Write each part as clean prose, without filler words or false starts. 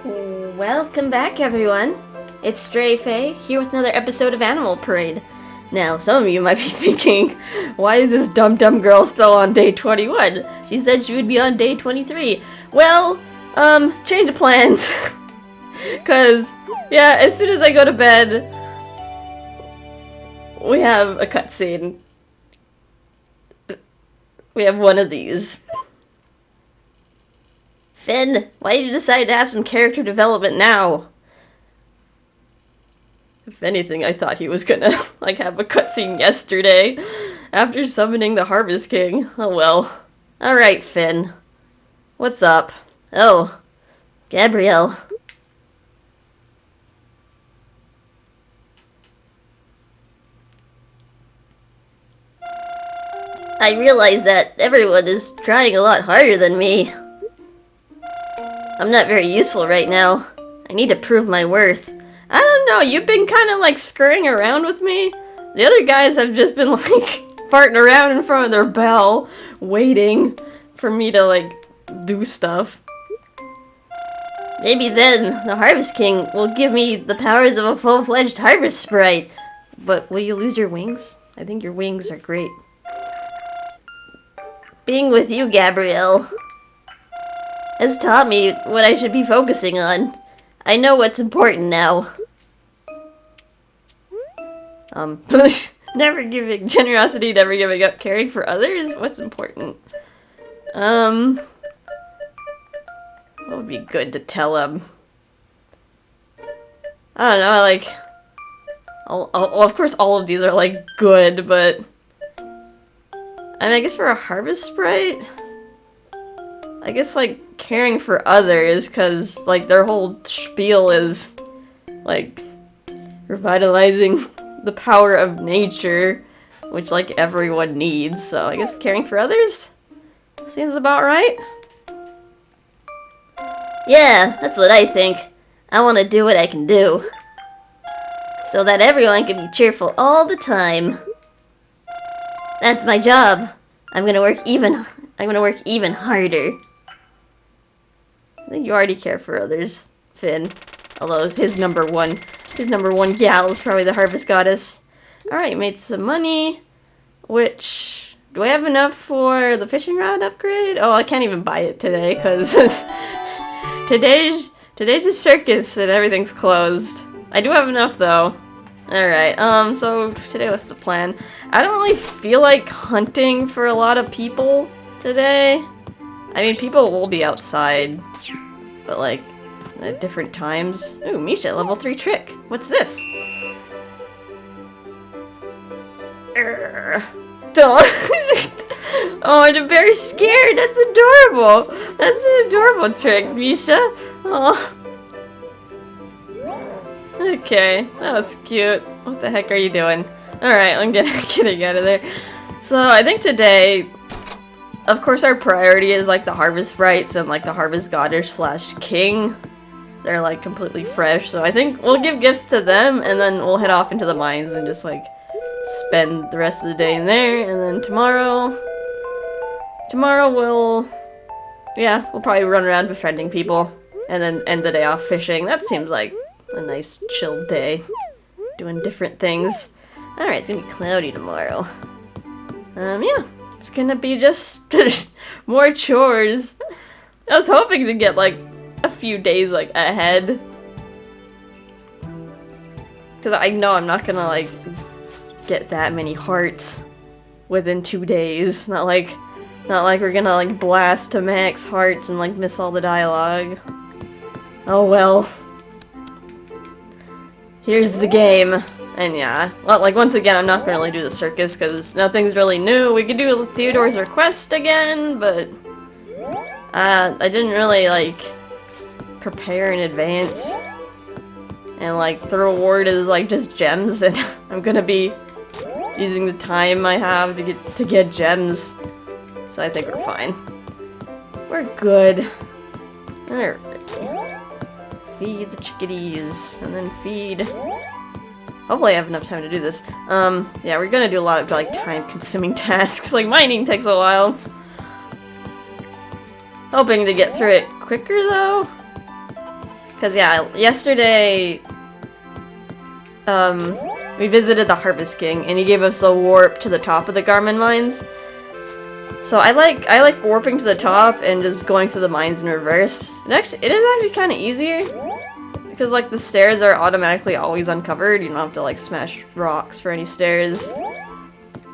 Welcome back, everyone. It's Stray Faye here with another episode of Animal Parade. Now, some of you might be thinking, why is this dumb girl still on day 21? She said she would be on day 23. Well, change of plans. Cause, yeah, as soon as I go to bed, we have a cutscene. We have one of these. Finn, why did you decide to have some character development now? If anything, I thought he was gonna, have a cutscene yesterday after summoning the Harvest King. Oh well. Alright, Finn. What's up? Oh, Gabrielle. I realize that everyone is trying a lot harder than me. I'm not very useful right now. I need to prove my worth. I don't know, you've been kind of scurrying around with me. The other guys have just been farting around in front of their bell, waiting for me to do stuff. Maybe then the Harvest King will give me the powers of a full-fledged Harvest Sprite. But will you lose your wings? I think your wings are great. Being with you, Gabrielle, has taught me what I should be focusing on. I know what's important now. Never giving generosity, never giving up, caring for others? What's important? What would be good to tell him? I don't know, of course all of these are good, but I mean, I guess for a Harvest Sprite, I guess caring for others, because their whole spiel is revitalizing the power of nature, which everyone needs. So I guess caring for others seems about right. Yeah, that's what I think. I want to do what I can do, so that everyone can be cheerful all the time. That's my job. I'm gonna work even harder. I think you already care for others, Finn. Although his number one gal is probably the Harvest Goddess. Alright, made some money. Which, do I have enough for the fishing rod upgrade? Oh, I can't even buy it today, because today's a circus and everything's closed. I do have enough, though. Alright, so today what's the plan? I don't really feel like hunting for a lot of people today. I mean, people will be outside, but at different times. Ooh, Misha, level 3 trick. What's this? Oh, and the bear's scared. That's adorable. That's an adorable trick, Misha. Oh. Okay, that was cute. What the heck are you doing? Alright, I'm getting out of there. So, I think today, of course our priority is the Harvest Sprites and the Harvest Goddess / King. They're completely fresh, so I think we'll give gifts to them and then we'll head off into the mines and just spend the rest of the day in there. And then tomorrow we'll probably run around befriending people and then end the day off fishing. That seems like a nice chill day, doing different things. Alright, it's gonna be cloudy tomorrow. Yeah, it's gonna be just more chores. I was hoping to get a few days ahead, because I know I'm not gonna get that many hearts within 2 days. Not like we're gonna blast to max hearts and miss all the dialogue. Oh well. Here's the game. And yeah, well, once again, I'm not gonna really do the circus because nothing's really new. We could do Theodore's request again, but I didn't really prepare in advance. And the reward is just gems, and I'm gonna be using the time I have to get gems. So I think we're fine. We're good. Alright. Feed the chickadees, and then feed. Hopefully I have enough time to do this. Yeah, we're gonna do a lot of time-consuming tasks. Mining takes a while. Hoping to get through it quicker, though. Cause yeah, yesterday, we visited the Harvest King, and he gave us a warp to the top of the Garmin mines. So I like warping to the top and just going through the mines in reverse. It is actually kind of easier because like the stairs are automatically always uncovered. You don't have to like smash rocks for any stairs,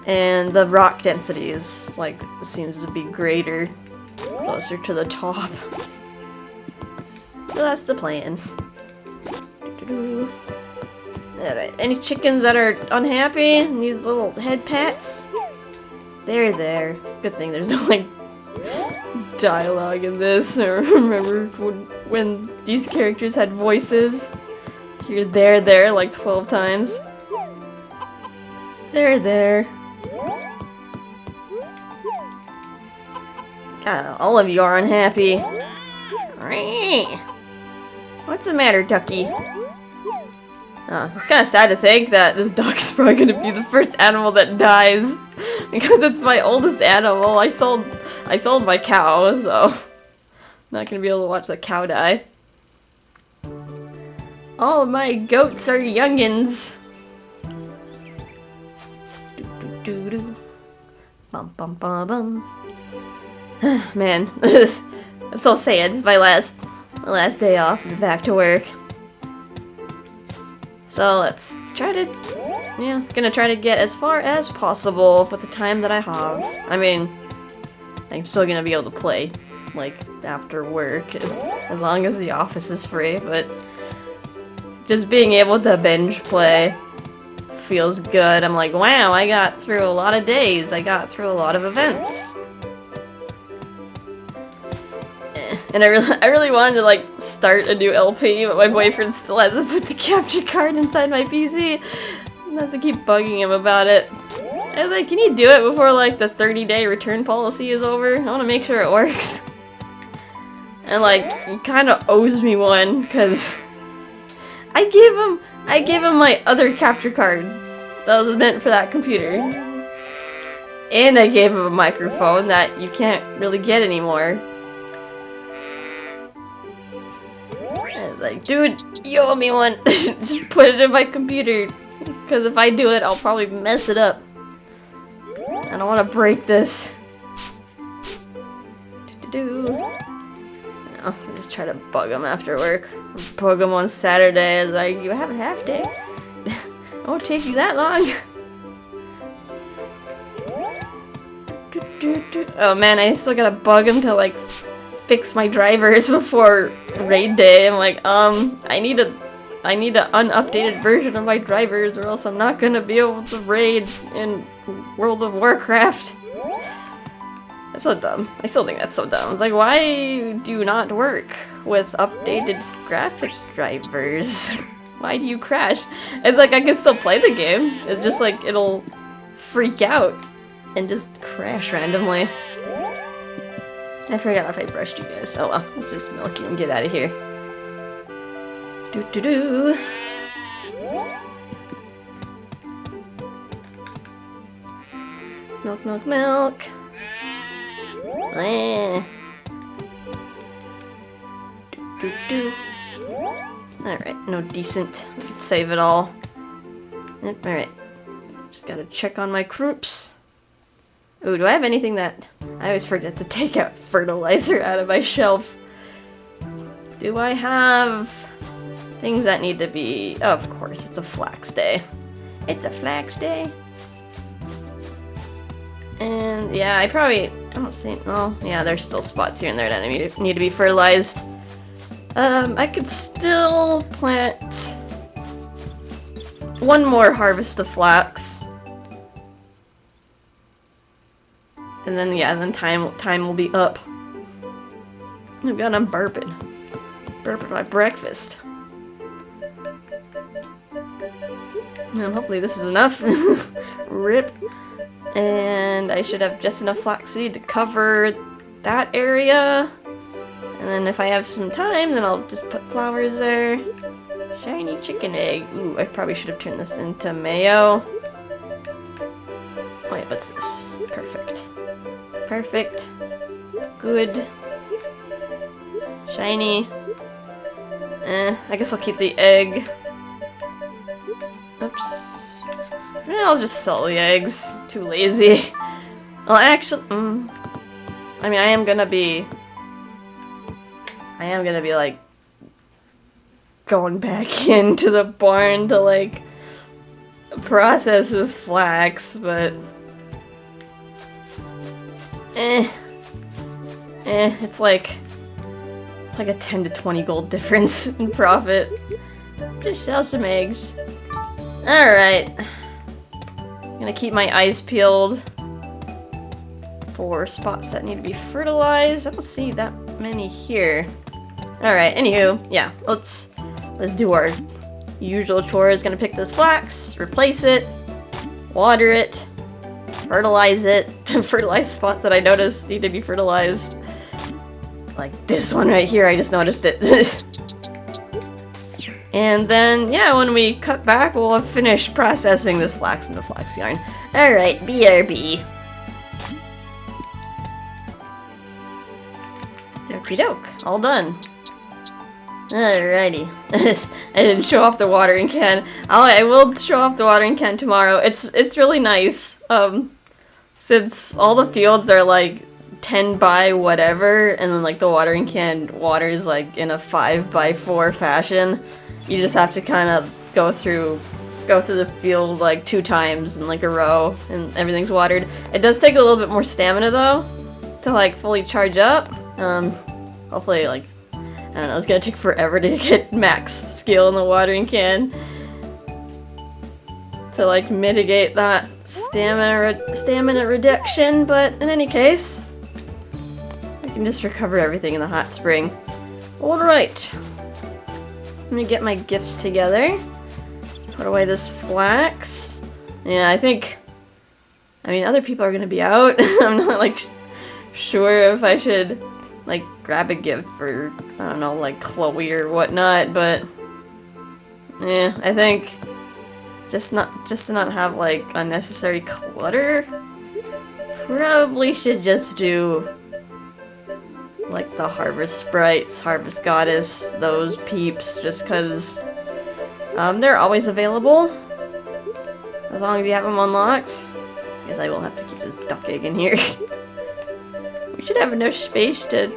and the rock density is like seems to be greater closer to the top. So that's the plan. Alright, any chickens that are unhappy and these little head pats? They're there. Good thing there's no like dialogue in this. I remember when these characters had voices. You're there like 12 times. They're there. God, all of you are unhappy. What's the matter, ducky? It's kind of sad to think that this duck is probably going to be the first animal that dies. Because it's my oldest animal. I sold my cow, so I'm not going to be able to watch the cow die. All of my goats are youngins. Bum bum bum bum. Man, I'm so sad. This is my last day off and back to work. So let's try to, gonna try to get as far as possible with the time that I have. I mean, I'm still gonna be able to play, like, after work, as long as the office is free, but just being able to binge play feels good. I'm like, wow, I got through a lot of days, I got through a lot of events. And I really wanted to like start a new LP, but my boyfriend still hasn't put the capture card inside my PC. I have to keep bugging him about it. I was like, can you do it before like the 30-day return policy is over? I want to make sure it works. And like, he kind of owes me one because I gave him my other capture card that was meant for that computer, and I gave him a microphone that you can't really get anymore. Like, dude, you owe me one. Just put it in my computer, because if I do it, I'll probably mess it up. I don't want to break this. I'll just try to bug him after work. Bug him on Saturday. I was like, you have a half day. It won't take you that long. Oh man, I still gotta bug him to like fix my drivers before raid day. I'm like, I need an unupdated version of my drivers or else I'm not gonna be able to raid in World of Warcraft. That's so dumb. I still think that's so dumb. It's like, why do you not work with updated graphic drivers? Why do you crash? It's like I can still play the game. It's just like it'll freak out and just crash randomly. I forgot if I brushed you guys. Oh well, let's just milk you and get out of here. Doo-doo-doo. Milk, milk, milk. Doo-doo-doo. Alright, no decent. We can save it all. Yep, alright. Just gotta check on my groups. Ooh, do I have anything that... I always forget to take out fertilizer out of my shelf. Do I have things that need to be... Oh, of course, it's a flax day. It's a flax day. And yeah, I don't see... Oh, yeah, there's still spots here and there that need to be fertilized. I could still plant one more harvest of flax. And then, yeah, then time will be up. Oh god, I'm burping. Burping my breakfast. And hopefully this is enough. Rip. And I should have just enough flaxseed to cover that area. And then if I have some time, then I'll just put flowers there. Shiny chicken egg. Ooh, I probably should have turned this into mayo. Wait, what's this? Perfect. Perfect. Good. Shiny. I guess I'll keep the egg. Oops. I'll just sell the eggs. Too lazy. Well, actually, I mean, I am gonna be like going back into the barn to like process this flax, but it's like a 10 to 20 gold difference in profit. Just sell some eggs. Alright. I'm gonna keep my eyes peeled for spots that need to be fertilized. I don't see that many here. Alright, anywho, yeah, let's do our usual chores. Gonna pick this flax, replace it, water it, fertilize it, fertilize spots that I noticed need to be fertilized. Like this one right here, I just noticed it. And then, yeah, when we cut back, we'll have finished processing this flax into flax yarn. Alright, BRB. Okie doke, all done. Alrighty. I didn't show off the watering can. I will show off the watering can tomorrow. It's really nice. Since all the fields are like 10 by whatever, and then like the watering can waters like in a 5 by 4 fashion. You just have to kind of go through the field like 2 times in like a row, and everything's watered. It does take a little bit more stamina though to like fully charge up. Hopefully, like, I don't know, it's gonna take forever to get max skill in the watering can to like mitigate that stamina reduction, but in any case, we can just recover everything in the hot spring. Alright. Let me get my gifts together. Put away this flax. Yeah, I mean, other people are gonna be out. I'm not like sure if I should like grab a gift for, I don't know, like Chloe or whatnot, but yeah, I think just to not have like unnecessary clutter, probably should just do like the Harvest Sprites, Harvest Goddess, those peeps, just because they're always available as long as you have them unlocked. I guess I will have to keep this duck egg in here. We should have enough space to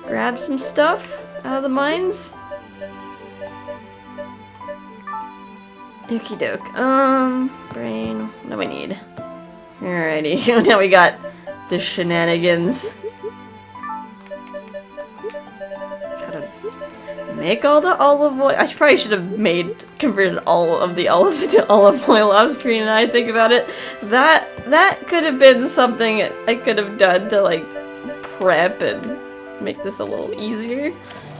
grab some stuff out of the mines. Okie doke. Brain. What do we need? Alrighty. Now we got the shenanigans. Gotta make all the olive oil. I probably should have converted all of the olives into olive oil off screen, and I think about it. That could have been something I could have done to like prep and make this a little easier.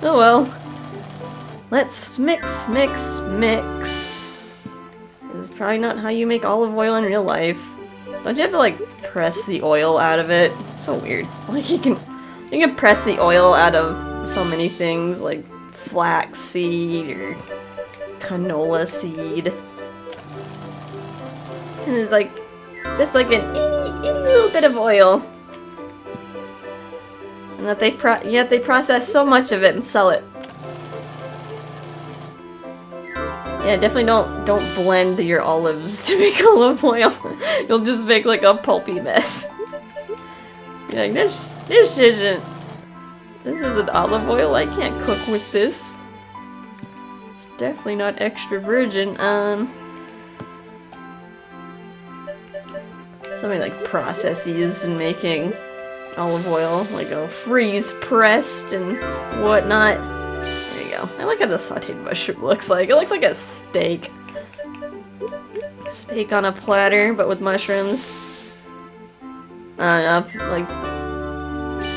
Oh well. Let's mix. This is probably not how you make olive oil in real life. Don't you have to like press the oil out of it? It's so weird. Like you can press the oil out of so many things, like flax seed or canola seed. And it's like just like an itty little bit of oil. And that yet they process so much of it and sell it. Yeah, definitely don't blend your olives to make olive oil. You'll just make like a pulpy mess. Be like, this isn't olive oil. I can't cook with this. It's definitely not extra virgin. Something like processes and making olive oil, like a freeze pressed and whatnot. There you go. I like how the sauteed mushroom looks like. It looks like a steak. Steak on a platter, but with mushrooms. I don't know, like,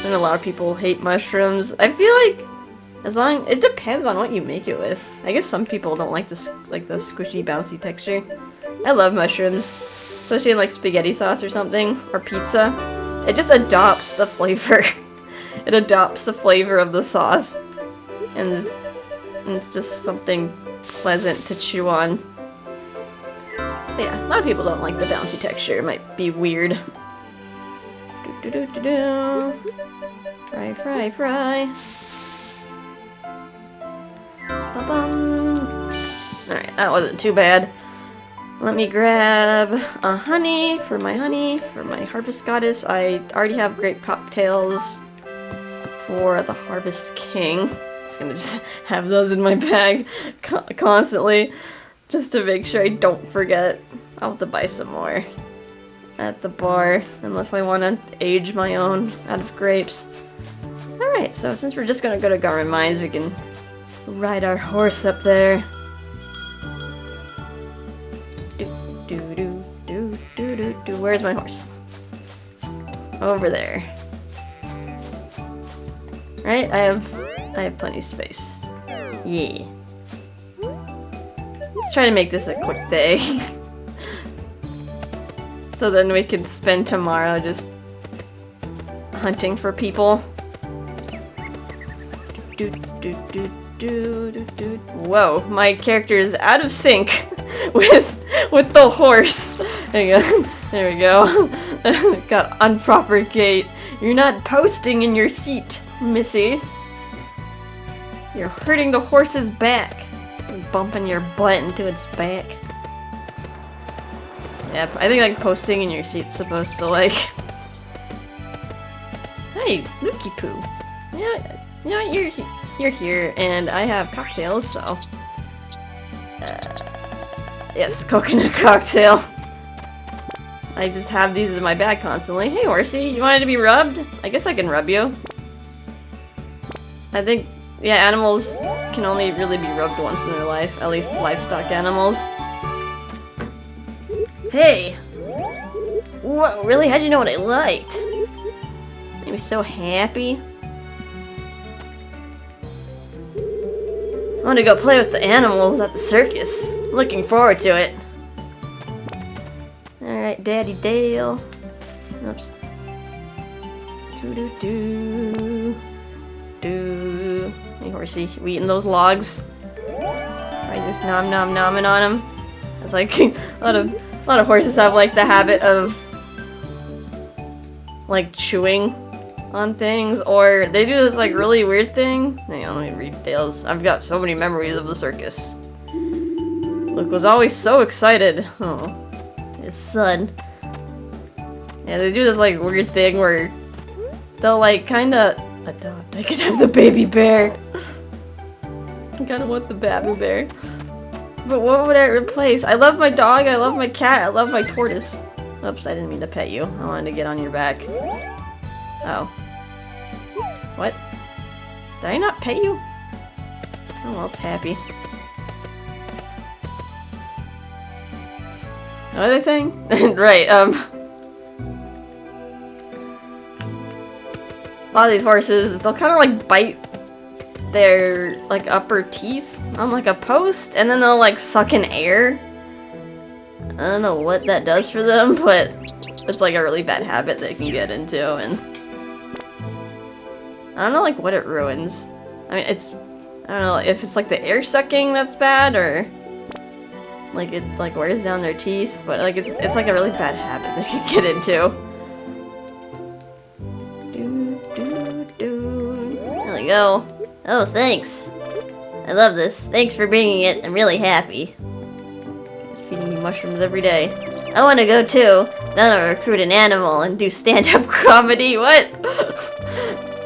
and a lot of people hate mushrooms. I feel like it depends on what you make it with. I guess some people don't like the squishy, bouncy texture. I love mushrooms, especially in like spaghetti sauce or something, or pizza. It just adopts the flavor. It adopts the flavor of the sauce, and it's just something pleasant to chew on. But yeah, a lot of people don't like the bouncy texture. It might be weird. Fry. Alright, that wasn't too bad. Let me grab a honey for my Harvest Goddess. I already have grape cocktails for the Harvest King. Just gonna just have those in my bag constantly, just to make sure I don't forget. I'll have to buy some more at the bar, unless I want to age my own out of grapes. Alright, so since we're just gonna go to Government Mines, we can ride our horse up there. Where's my horse? Over there. Right? I have plenty of space. Yeah. Let's try to make this a quick day. So then we can spend tomorrow just hunting for people. Whoa, my character is out of sync with the horse. Hang on. There we go. Got improper gait. You're not posting in your seat, missy. You're hurting the horse's back. You're bumping your butt into its back. Yep, I think like posting in your seat's supposed to like... Hey, Looky Poo. Yeah, you're here, and I have cocktails, so... yes, coconut cocktail. I just have these in my bag constantly. Hey, horsey, you wanted to be rubbed? I guess I can rub you. I think, yeah, animals can only really be rubbed once in their life. At least livestock animals. Hey! What, really? How'd you know what I liked? Made me so happy. I want to go play with the animals at the circus. I'm looking forward to it. Alright, Daddy Dale. Oops. Do. Hey, horsey, we eating those logs? I just nomming on them. It's like a lot of horses have like the habit of like chewing on things, or they do this like really weird thing. Hang on, let me read Dale's. I've got so many memories of the circus. Luke was always so excited. Oh. His son. Yeah, they do this like weird thing where they'll like kinda adopt. I could have the baby bear. I kinda want the baby bear. But what would I replace? I love my dog, I love my cat, I love my tortoise. Oops, I didn't mean to pet you. I wanted to get on your back. Oh. What? Did I not pet you? Oh well, it's happy. What are they saying? Right, a lot of these horses, they'll kind of like bite their like upper teeth on like a post, and then they'll like suck in air. I don't know what that does for them, but it's like a really bad habit they can get into, and I don't know like what it ruins. I mean, I don't know if it's like the air sucking that's bad, or like it like wears down their teeth, but like it's like a really bad habit they can get into. There we go. Oh, thanks. I love this. Thanks for bringing it. I'm really happy. Feeding me mushrooms every day. I want to go too. Then I'll recruit an animal and do stand-up comedy. What?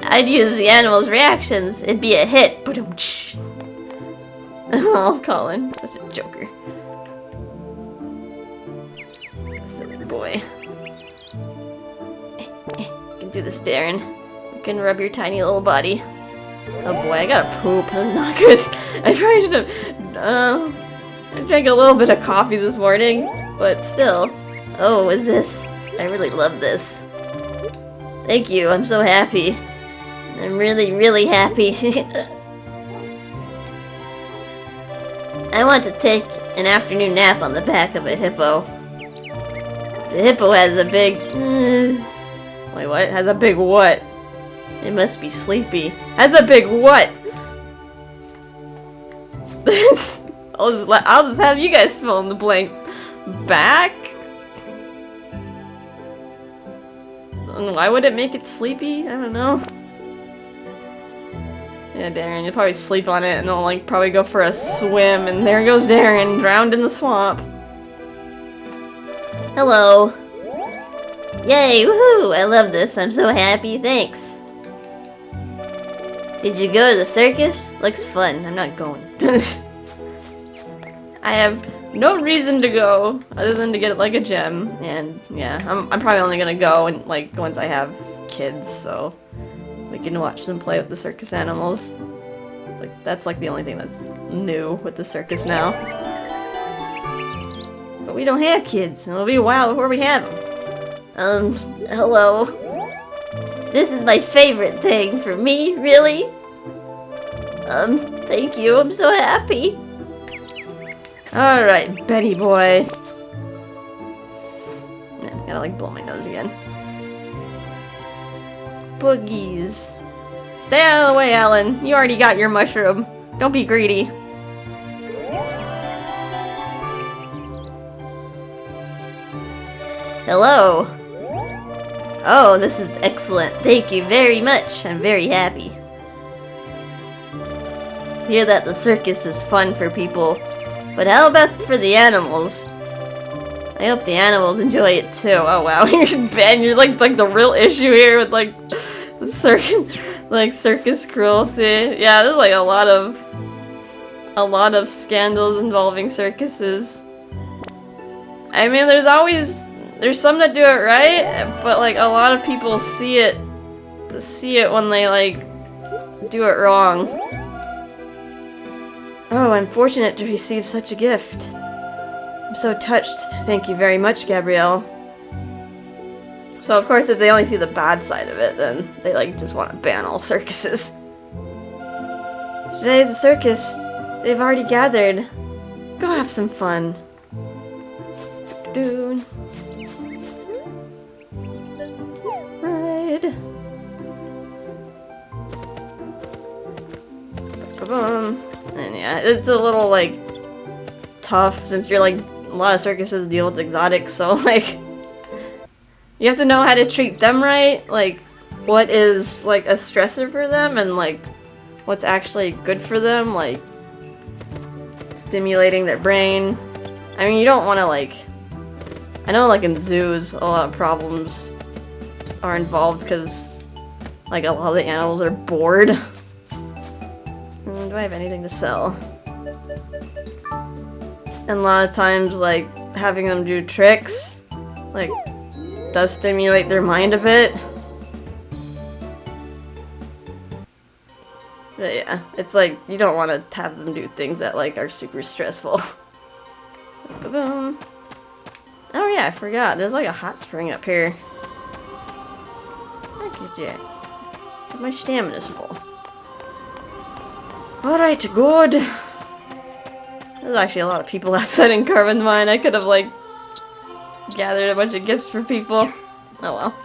I'd use the animal's reactions. It'd be a hit. Oh, Colin, such a joker. Silly boy. You can do this, Darren. You can rub your tiny little body. Oh boy, I gotta poop. That's not good. I probably should have. I drank a little bit of coffee this morning, but still. Oh, is this? I really love this. Thank you. I'm so happy. I'm really, really happy. I want to take an afternoon nap on the back of a hippo. The hippo has a big... Wait, what? Has a big what? It must be sleepy. Has a big what? I'll just have you guys fill in the blank. Back? Why would it make it sleepy? I don't know. Yeah, Darren, you'll probably sleep on it and they'll like probably go for a swim and there goes Darren, drowned in the swamp. Hello. Yay, woohoo! I love this. I'm so happy. Thanks. Did you go to the circus? Looks fun. I'm not going. I have no reason to go other than to get like a gem, and yeah, I'm probably only gonna go and like once I have kids, so we can watch them play with the circus animals. Like that's like the only thing that's new with the circus now. But we don't have kids, and it'll be a while before we have them. Hello. This is my favorite thing for me, really? Thank you. I'm so happy. Alright, Betty boy. Man, gotta like blow my nose again. Boogies. Stay out of the way, Alan. You already got your mushroom. Don't be greedy. Hello. Oh, this is excellent. Thank you very much. I'm very happy. Hear that the circus is fun for people, but how about for the animals? I hope the animals enjoy it too. Oh wow, Ben, you're like the real issue here with like circus cruelty. Yeah, there's like a lot of scandals involving circuses. I mean, there's some that do it right, but like a lot of people see it when they like do it wrong. Oh, I'm fortunate to receive such a gift. I'm so touched. Thank you very much, Gabrielle. So of course, if they only see the bad side of it, then they like just want to ban all circuses. Today's a circus. They've already gathered. Go have some fun. Dude. Ride. Ba-boom. And yeah, it's a little like tough since you're like a lot of circuses deal with exotics, so like you have to know how to treat them right, like what is like a stressor for them and like what's actually good for them, like stimulating their brain. I mean, you don't want to like, I know like in zoos a lot of problems are involved because like a lot of the animals are bored. Do I have anything to sell? And a lot of times, like, having them do tricks, like, does stimulate their mind a bit. But yeah, it's like, you don't want to have them do things that, like, are super stressful. Ba-boom. Oh yeah, I forgot. There's like a hot spring up here. Look at that. My stamina's full. Alright, good. There's actually a lot of people outside in Carbon Mine. I could have, like, gathered a bunch of gifts for people. Oh well.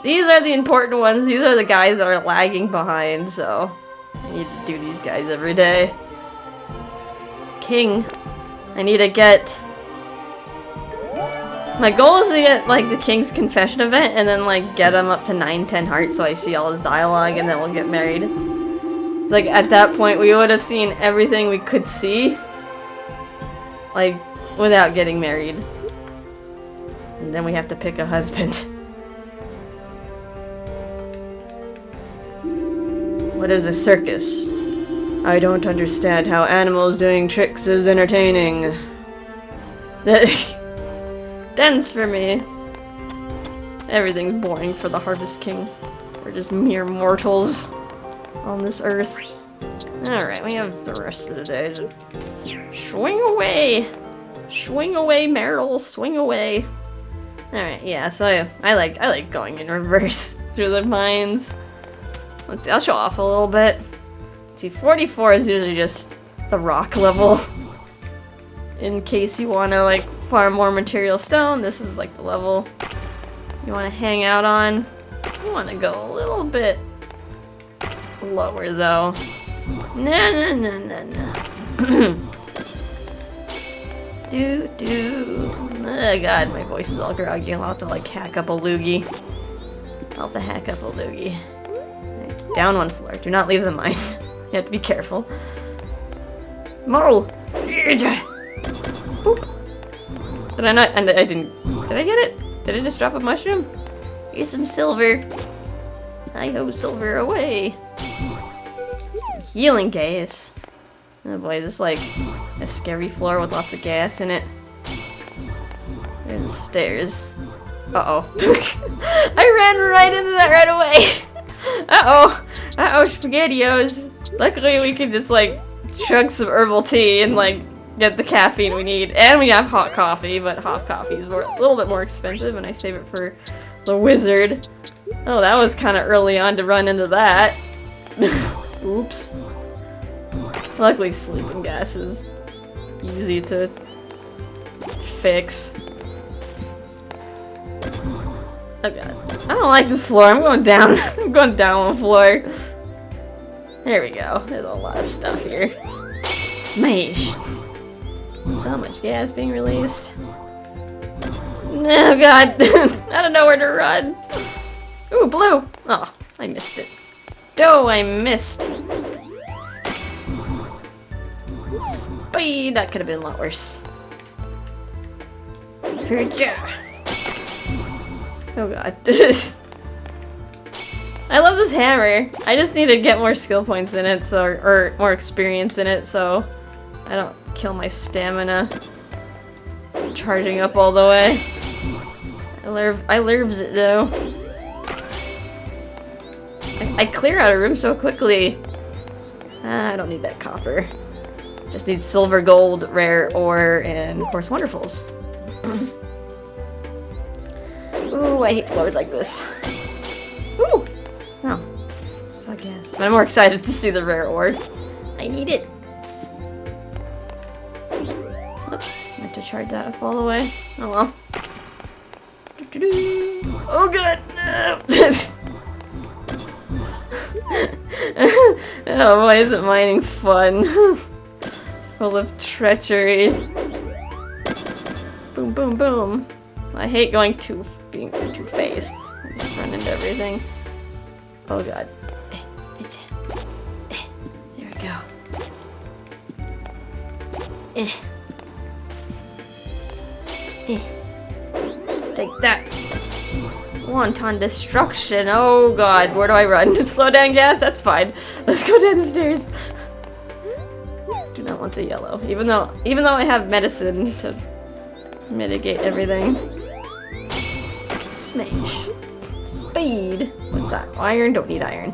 These are the important ones. These are the guys that are lagging behind, so I need to do these guys every day. King. I need to get... My goal is to get, like, the King's Confession event and then, like, get him up to 9-10 hearts so I see all his dialogue and then we'll get married. It's like, at that point, we would have seen everything we could see, like, without getting married. And then we have to pick a husband. What is a circus? I don't understand how animals doing tricks is entertaining. Dense for me. Everything's boring for the Harvest King. We're just mere mortals on this earth. Alright, we have the rest of the day to swing away! Swing away, Meryl, swing away! Alright, yeah, so I like going in reverse through the mines. Let's see, I'll show off a little bit. Let's see, 44 is usually just the rock level. In case you want to, like, farm more material stone, this is, like, the level you want to hang out on. You want to go a little bit lower, though. No. Oh god, my voice is all groggy. I'll have to, like, hack up a loogie. I'll have to hack up a loogie. Right, down one floor. Do not leave the mine. You have to be careful. Mole! Boop. Did I not? And I didn't. Did I get it? Did I just drop a mushroom? Here's some silver. I ho silver away. Some healing gas. Oh boy, is this like a scary floor with lots of gas in it? There's the stairs. Uh-oh. I ran right into that right away! Uh-oh! Uh-oh, SpaghettiOs! Luckily we can just like chug some herbal tea and like get the caffeine we need. And we have hot coffee, but hot coffee is a little bit more expensive and I save it for the wizard. Oh, that was kind of early on to run into that. Oops. Luckily sleeping gas is easy to fix. Oh god. I don't like this floor. I'm going down. I'm going down one floor. There we go. There's a lot of stuff here. Smash. So much gas being released. Oh god. I don't know where to run. Ooh, blue. Oh, I missed it. Oh, I missed. Speed. That could have been a lot worse. Oh god. I love this hammer. I just need to get more skill points in it, so or more experience in it, so I don't kill my stamina charging up all the way. I lurves it though. I clear out a room so quickly. I don't need that copper. Just need silver, gold, rare, ore, and of course wonderfuls. Ooh, I hate floors like this. Ooh! Oh. That's I guess. But I'm more excited to see the rare ore. I need it. Oops, meant to charge that up all the way. Oh well. Oh god! No. Oh boy, isn't mining fun. It's full of treachery. Boom, boom, boom. I hate being two-faced. I just run into everything. Oh god. There we go. Take that. Wanton destruction. Oh god, where do I run? Slow down gas? That's fine. Let's go down the stairs. Do not want the yellow. Even though I have medicine to mitigate everything. Smash. Speed. What's that? Iron? Don't need iron.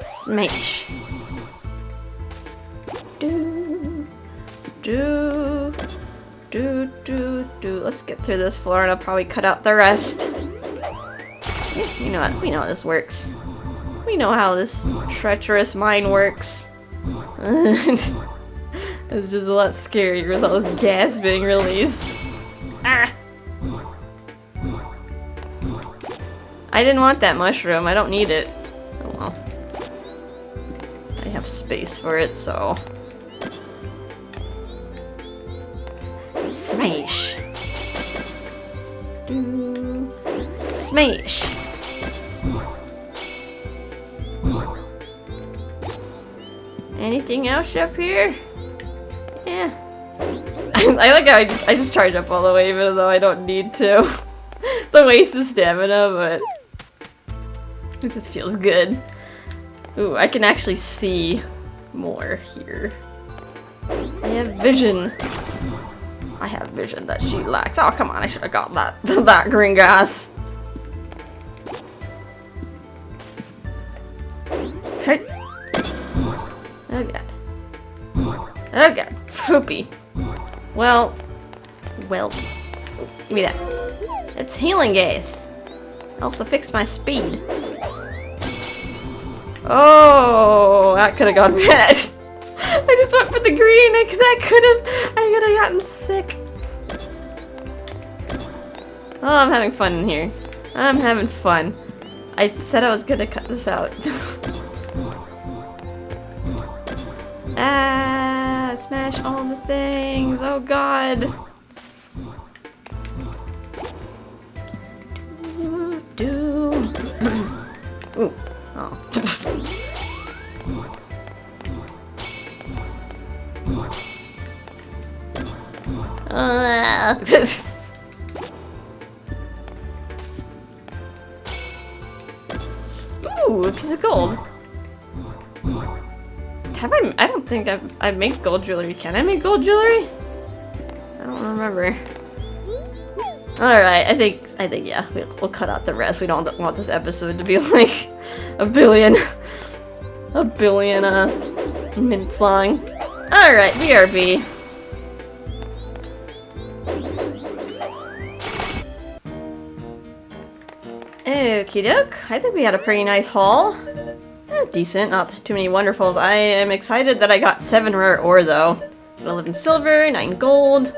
Smash. Do. Let's get through this floor and I'll probably cut out the rest. We know how this works. We know how this treacherous mine works. It's just a lot scarier with all this gas being released. Ah! I didn't want that mushroom. I don't need it. Oh well. I have space for it, so... Smash! Smash! Anything else up here? Yeah. I like how I just charge up all the way even though I don't need to. It's a waste of stamina, but it just feels good. Ooh, I can actually see more here. I have vision. I have vision that she lacks. Oh, come on, I should have got that green gas. Hey. Oh god. Oh god. Poopy. Well. Give me that. It's healing gas. Also fixed my speed. Oh, that could have gone bad. I just went for the green. I could have gotten sick. Oh, I'm having fun in here. I'm having fun. I said I was gonna cut this out. Ah, smash all the things. Oh god. Do. Ooh. Oh. Ooh, a piece of gold. I don't think I make gold jewelry. Can I make gold jewelry? I don't remember. Alright, I think yeah, we'll cut out the rest. We don't want this episode to be like a billion minutes long. Alright, BRB. Okie doke. I think we had a pretty nice haul. Decent, not too many wonderfuls. I am excited that I got 7 rare ore though. 11 silver, 9 gold,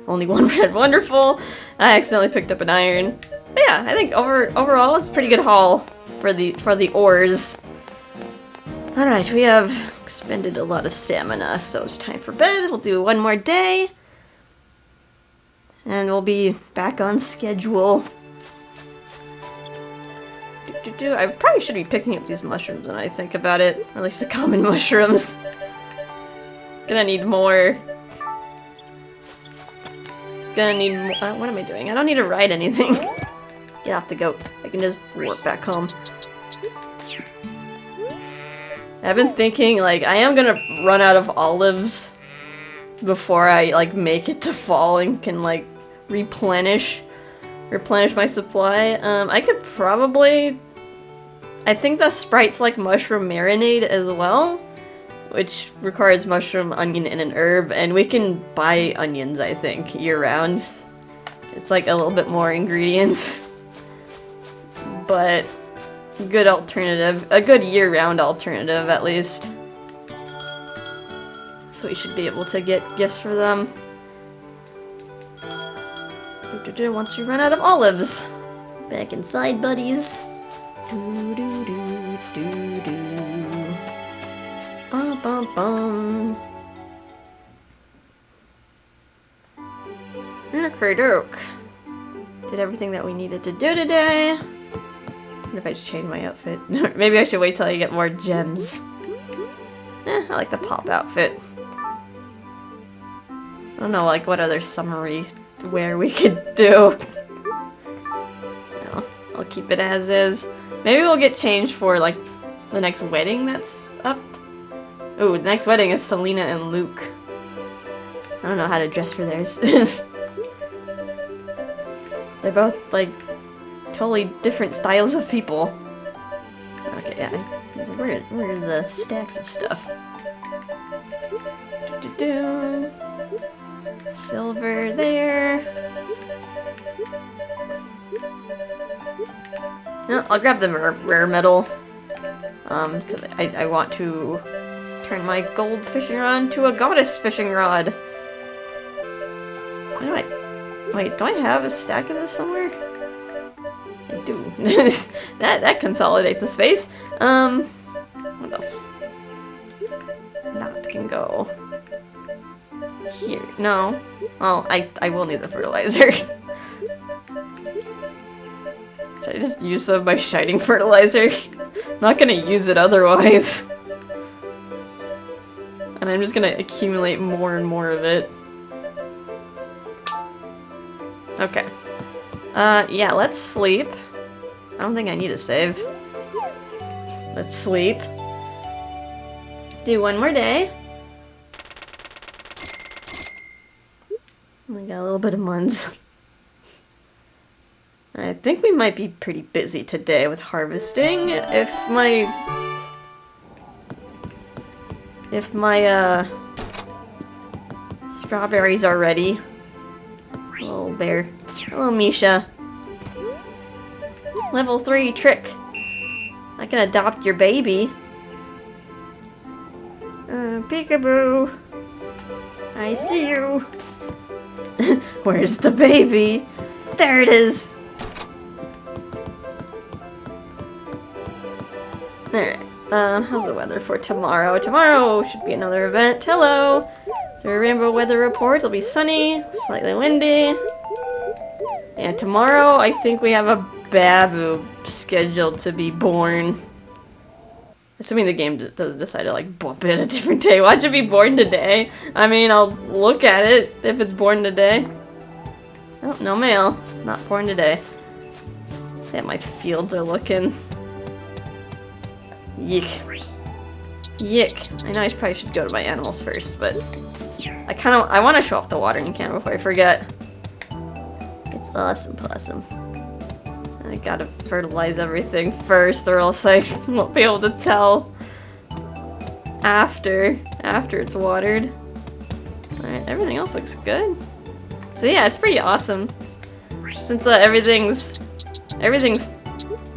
only 1 red wonderful. I accidentally picked up an iron. But yeah, I think overall it's a pretty good haul for the ores. Alright, we have expended a lot of stamina, so it's time for bed. We'll do 1 more day. And we'll be back on schedule. I probably should be picking up these mushrooms when I think about it. Or at least the common mushrooms. Gonna need more. Gonna need more. What am I doing? I don't need to ride anything. Get off the goat. I can just warp back home. I've been thinking, like, I am gonna run out of olives before I, like, make it to fall and can, like, replenish my supply. I could probably... I think the Sprite's like mushroom marinade as well, which requires mushroom, onion, and an herb, and we can buy onions, I think, year-round. It's like a little bit more ingredients. But good alternative. A good year-round alternative, at least. So we should be able to get gifts for them. Once we run out of olives. Back inside, buddies. Bum bum bum. Oak. Did everything that we needed to do today. What if I just change my outfit? Maybe I should wait till I get more gems. I like the pop outfit. I don't know, like, what other summery wear we could do. No, I'll keep it as is. Maybe we'll get changed for, like, the next wedding that's up. Ooh, the next wedding is Selena and Luke. I don't know how to dress for theirs. They're both, like, totally different styles of people. Okay, yeah. Where's the stacks of stuff? Silver there. No, I'll grab the rare metal. Because I want to turn my gold fishing rod to a goddess fishing rod. Wait, do I have a stack of this somewhere? I do. that consolidates the space. What else? That can go here. No. Well, I will need the fertilizer. Should I just use some of my shining fertilizer? I'm not gonna use it otherwise. And I'm just gonna accumulate more and more of it. Okay. Yeah, let's sleep. I don't think I need a save. Let's sleep. Do 1 more day. Only got a little bit of muns. I think we might be pretty busy today with harvesting. If my strawberries are ready. Hello, bear. Hello, Misha. Level 3 trick. I can adopt your baby. Peekaboo. I see you. Where's the baby? There it is. Alright. How's the weather for tomorrow? Tomorrow should be another event. Hello! So a rainbow weather report. It'll be sunny, slightly windy. And tomorrow, I think we have a Babu scheduled to be born. Assuming the game doesn't decide to like bump it a different day. Watch it be born today. I mean, I'll look at it if it's born today. Oh, no mail. Not born today. See how my fields are looking. Yuck. Yuck. I know I probably should go to my animals first, but I want to show off the watering can before I forget. It's awesome possum. I gotta fertilize everything first or else I won't be able to tell after it's watered. Alright, everything else looks good. So yeah, it's pretty awesome. Since everything's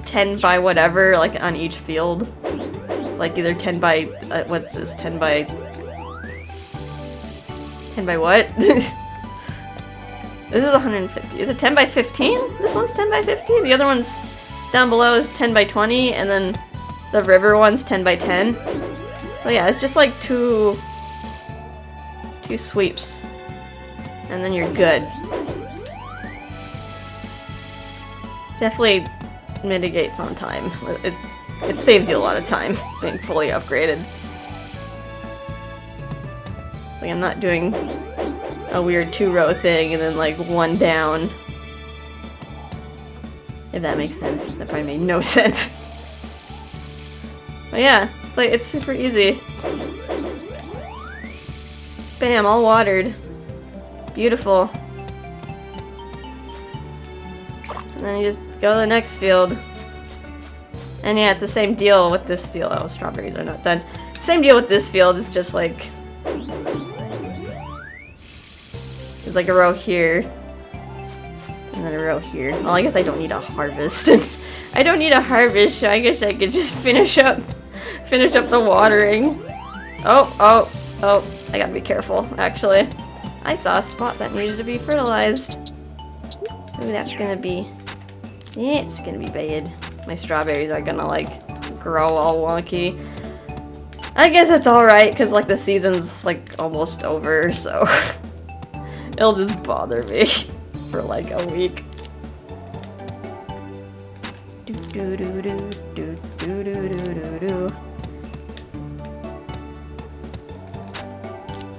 10 by whatever, like on each field. It's like either 10 by, what's this, 10 by what? This is 150. Is it 10 by 15? This one's 10 by 15? The other one's down below is 10 by 20, and then the river one's 10 by 10. So yeah, it's just like two sweeps. And then you're good. Definitely mitigates on time. It saves you a lot of time being fully upgraded. Like I'm not doing a weird 2-row thing and then like one down. If that makes sense. That probably made no sense. But yeah, it's super easy. Bam, all watered. Beautiful. And then you just go to the next field. And yeah, it's the same deal with this field. Oh, strawberries are not done. Same deal with this field, it's just like... There's like a row here. And then a row here. Well, I guess I don't need a harvest. I don't need a harvest, so I guess I could just finish up the watering. Oh, I gotta be careful, actually. I saw a spot that needed to be fertilized. Maybe that's gonna be... It's gonna be bad. My strawberries are gonna, like, grow all wonky. I guess it's alright, because, like, the season's, like, almost over, so... It'll just bother me for, like, a week.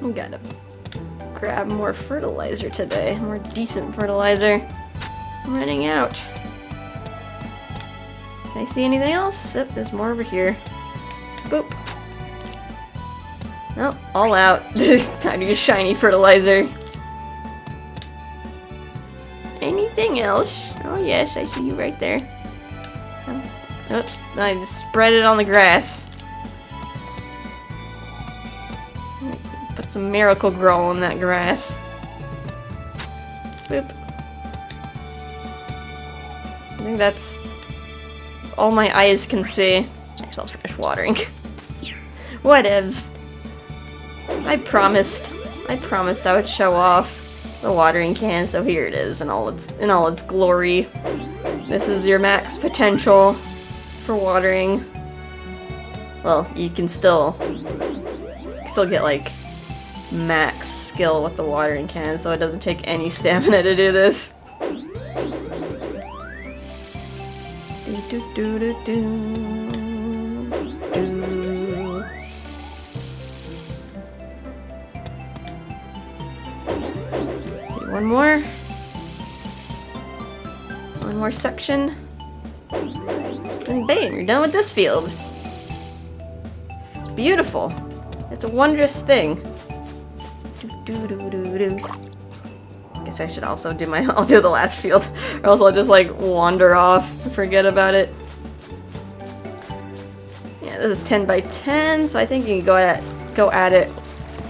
I gotta grab more fertilizer today. More decent fertilizer. I'm running out. Can I see anything else? Yep, there's more over here. Boop. Nope, all out. Time to use shiny fertilizer. Anything else? Oh yes, I see you right there. Oops, I just spread it on the grass. Put some miracle grow on that grass. Boop. I think that's all my eyes can see. Next I'll finish watering. Whatevs. I promised I would show off the watering can, so here it is in all its glory. This is your max potential for watering. Well, you can still get like max skill with the watering can, so it doesn't take any stamina to do this. Let's see, one more section. And bam, you're done with this field. It's beautiful. It's a wondrous thing. Guess I should also do I'll do the last field, or else I'll just like wander off and forget about it. Yeah, this is 10 by 10, so I think you can go at it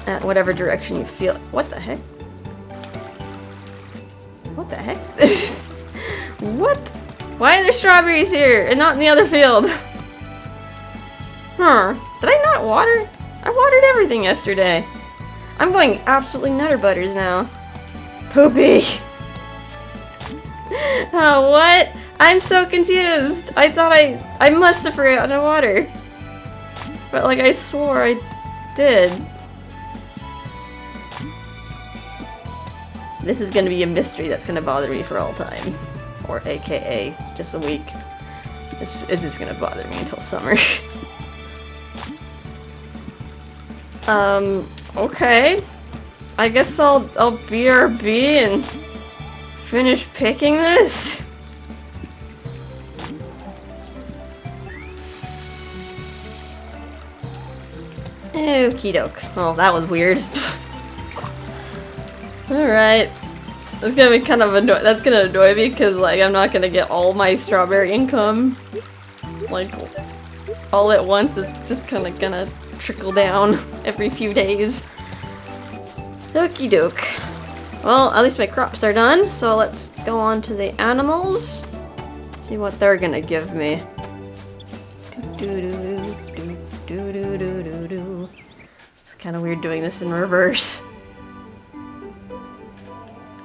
at whatever direction you feel. What the heck? What the heck? What? Why are there strawberries here and not in the other field? Huh. Did I not water? I watered everything yesterday. I'm going absolutely nutter butters now. Poopy. Oh, what? I'm so confused. I thought I must have forgotten to water. But like I swore I did. This is gonna be a mystery that's gonna bother me for all time. or AKA just a week. It's just gonna bother me until summer. Okay. I guess I'll BRB and finish picking this. Okie doke. Oh, that was weird. Alright. That's gonna be kind of that's gonna annoy me because, like, I'm not gonna get all my strawberry income, like, all at once. It's just kind of gonna trickle down every few days. Okie doke. Well, at least my crops are done, so let's go on to the animals. See what they're gonna give me. It's kind of weird doing this in reverse.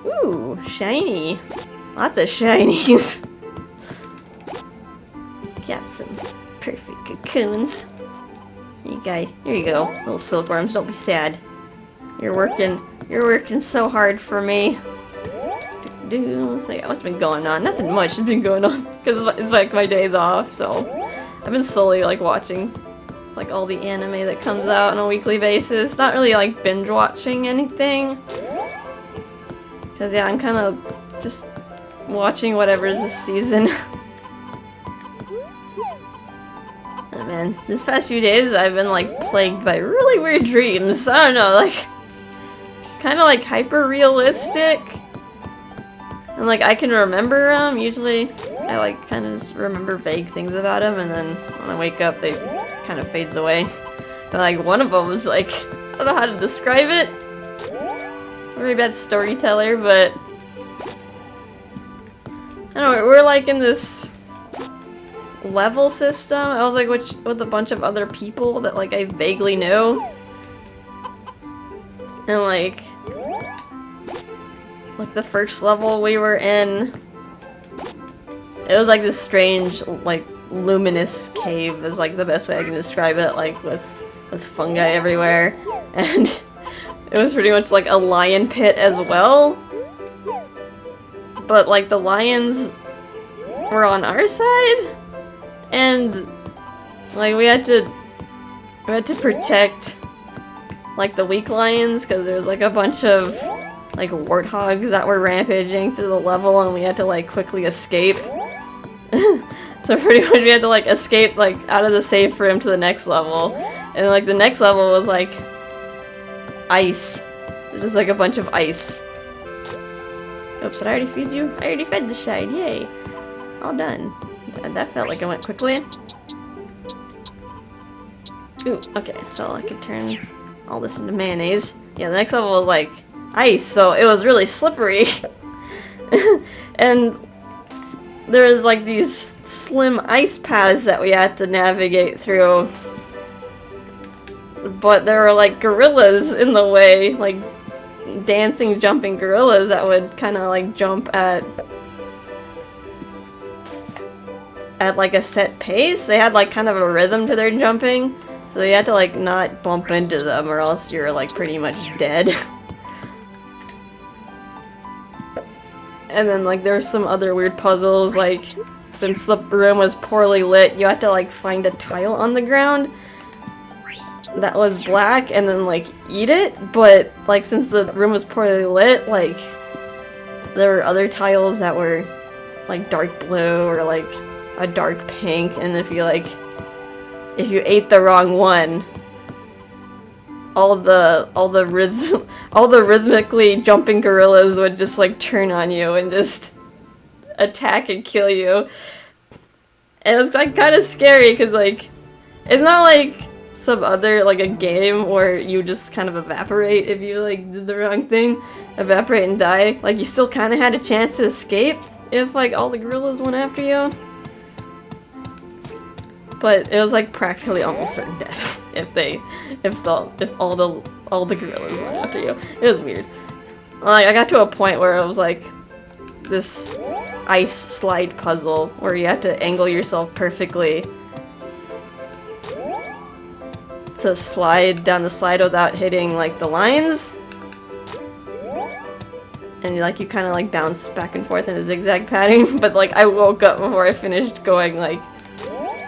Ooh, shiny. Lots of shinies. Got some perfect cocoons. Here you go, little silkworms, don't be sad. You're working so hard for me. It's like, what's been going on? Nothing much has been going on, because it's like my days off, so I've been slowly, like, watching, like, all the anime that comes out on a weekly basis. Not really, like, binge watching anything. Because, yeah, I'm kind of just watching whatever's this season. Oh, man. This past few days, I've been, like, plagued by really weird dreams. I don't know, like, kind of, like, hyper-realistic. And, like, I can remember them. Usually, I, like, kind of just remember vague things about them, and then when I wake up, they kind of fades away. But, like, one of them was, like, I don't know how to describe it. Very bad storyteller, but I don't know, we're like in this level system. I was like with a bunch of other people that, like, I vaguely knew. And like the first level we were in, it was like this strange, like, luminous cave is like the best way I can describe it, like with fungi everywhere. And it was pretty much like a lion pit as well. But, like, the lions were on our side, and, like, we had to protect, like, the weak lions, because there was, like, a bunch of, like, warthogs that were rampaging through the level, and we had to, like, quickly escape. So pretty much we had to, like, escape, like, out of the safe room to the next level. And, like, the next level was, like, ice. It's just, like, a bunch of ice. Oops, did I already feed you? I already fed the shide, yay. All done. That felt like it went quickly. Ooh, okay, so I could turn all this into mayonnaise. Yeah, the next level was, like, ice, so it was really slippery. And there was, like, these slim ice paths that we had to navigate through. But there were, like, gorillas in the way, like, dancing, jumping gorillas that would kind of, like, jump at like a set pace. They had, like, kind of a rhythm to their jumping, so you had to, like, not bump into them or else you're, like, pretty much dead. And then, like, there were some other weird puzzles, like, since the room was poorly lit, you had to, like, find a tile on the ground that was black and then, like, eat it, but, like, since the room was poorly lit, like, there were other tiles that were, like, dark blue or, like, a dark pink, and if you ate the wrong one, all the rhythmically jumping gorillas would just, like, turn on you and just attack and kill you. And it was, like, kind of scary because, like, it's not like some other, like, a game where you just kind of evaporate if you, like, did the wrong thing, evaporate and die. Like, you still kind of had a chance to escape if, like, all the gorillas went after you. But it was, like, practically almost certain death if all the gorillas went after you. It was weird. Like, I got to a point where it was like this ice slide puzzle where you had to angle yourself perfectly to slide down the slide without hitting, like, the lines. and like you kind of like bounce back and forth in a zigzag pattern. But like I woke up before I finished going like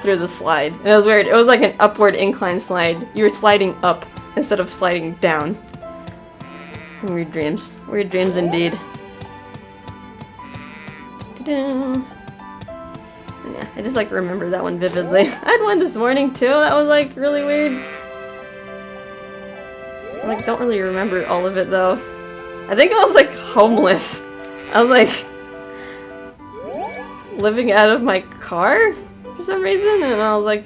through the slide, and it was weird. It was like an upward incline slide. You were sliding up instead of sliding down. Weird dreams. Weird dreams indeed. Ta-da. Yeah, I just like remember that one vividly. I had one this morning too. That was like really weird. I like don't really remember all of it though. I think I was like homeless. I was like living out of my car for some reason, and I was like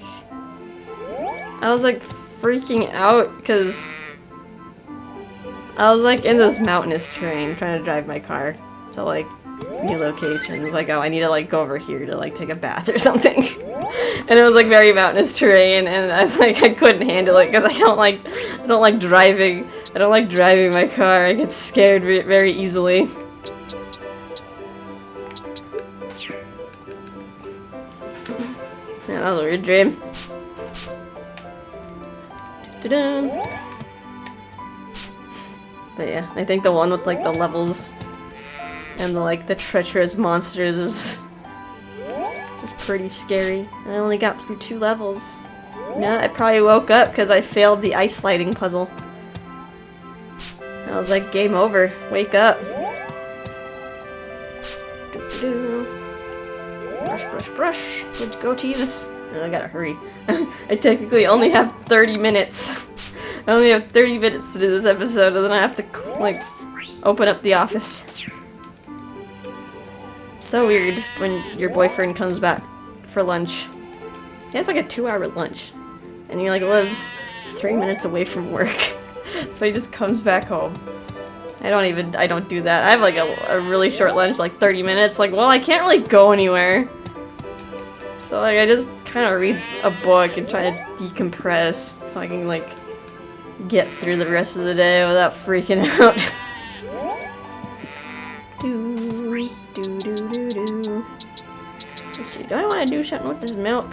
freaking out because I was like in this mountainous terrain trying to drive my car to like new locations. Like, oh, I need to like go over here to like take a bath or something. And it was like very mountainous terrain, and I was like I couldn't handle it because I don't like driving. I don't like driving my car. I get scared very easily. Yeah, that was a weird dream. Ta-da. But yeah, I think the one with like the levels and the treacherous monsters was pretty scary. I only got through 2 levels. No, I probably woke up because I failed the ice sliding puzzle. I was like, game over. Wake up. Brush, brush, brush. Good goatees. Oh, I gotta hurry. I technically only have 30 minutes. I only have 30 minutes to do this episode, and then I have to, like, open up the office. It's so weird when your boyfriend comes back for lunch. He has like a 2-hour lunch, and he like lives 3 minutes away from work. So he just comes back home. I don't do that. I have like a really short lunch, like 30 minutes. Like, well, I can't really go anywhere. So like I just kind of read a book and try to decompress so I can like get through the rest of the day without freaking out. Let's see, do I want to do something with this milk?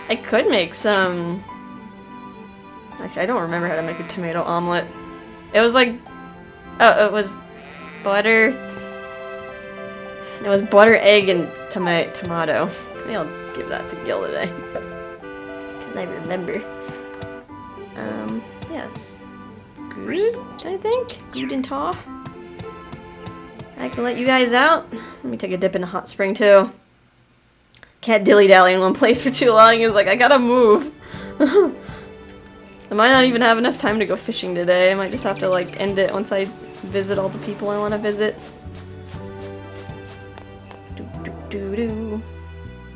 I could make some... Actually, I don't remember how to make a tomato omelet. It was like... Oh, it was butter... It was butter, egg, and tomato. Maybe I'll give that to Gil today. Because I remember. Yeah, it's good, I think. Good and tall. I can let you guys out. Let me take a dip in the hot spring too. Can't dilly-dally in one place for too long. It's like, I gotta move. I might not even have enough time to go fishing today. I might just have to like end it once I visit all the people I want to visit. Do-do-do-do.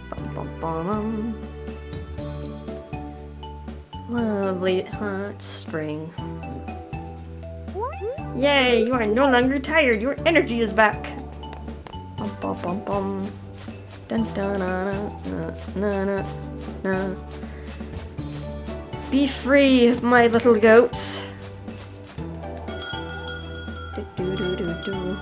Bum-bum-bum. Lovely hot spring. Yay, you are no longer tired. Your energy is back. Bum bum bum bum. Dun dun na na na na na. Be free, my little goats. Do do do do do.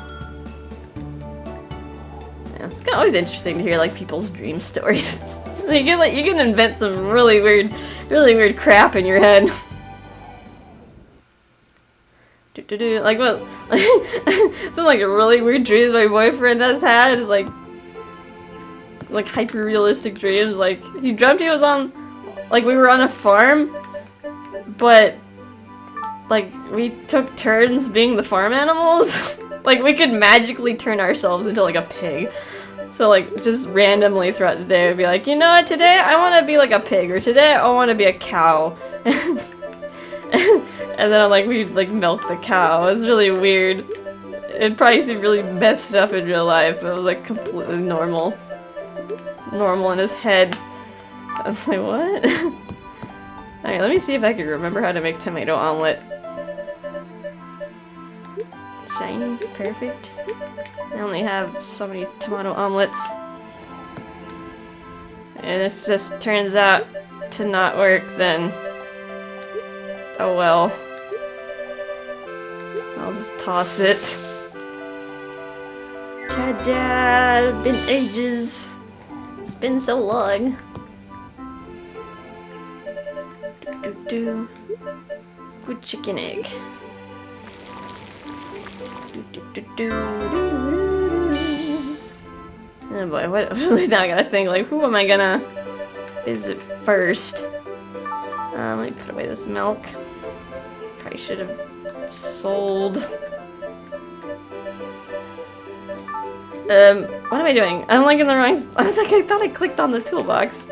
Yeah, it's always interesting to hear like people's dream stories. You can invent some really weird crap in your head. Like what? Some like really weird dreams my boyfriend has had is like hyper realistic dreams. Like he dreamt he was on, like we were on a farm, but like we took turns being the farm animals. Like we could magically turn ourselves into like a pig. So like just randomly throughout the day, we'd be like, you know what? Today I want to be like a pig, or today I want to be a cow. And then we'd like milk the cow. It was really weird. It probably seemed really messed up in real life, but it was like completely normal. Normal in his head. I was like, what? Alright, let me see if I can remember how to make tomato omelet. Shiny, perfect. I only have so many tomato omelets. And if this turns out to not work, then oh well. I'll just toss it. Ta-da! It's been ages. It's been so long. Do-do-do. Good chicken egg. Oh boy, what now I gotta think, like, who am I gonna visit first? Let me put away this milk. Probably should have sold. What am I doing? I'm like in the wrong. I was like, I thought I clicked on the toolbox.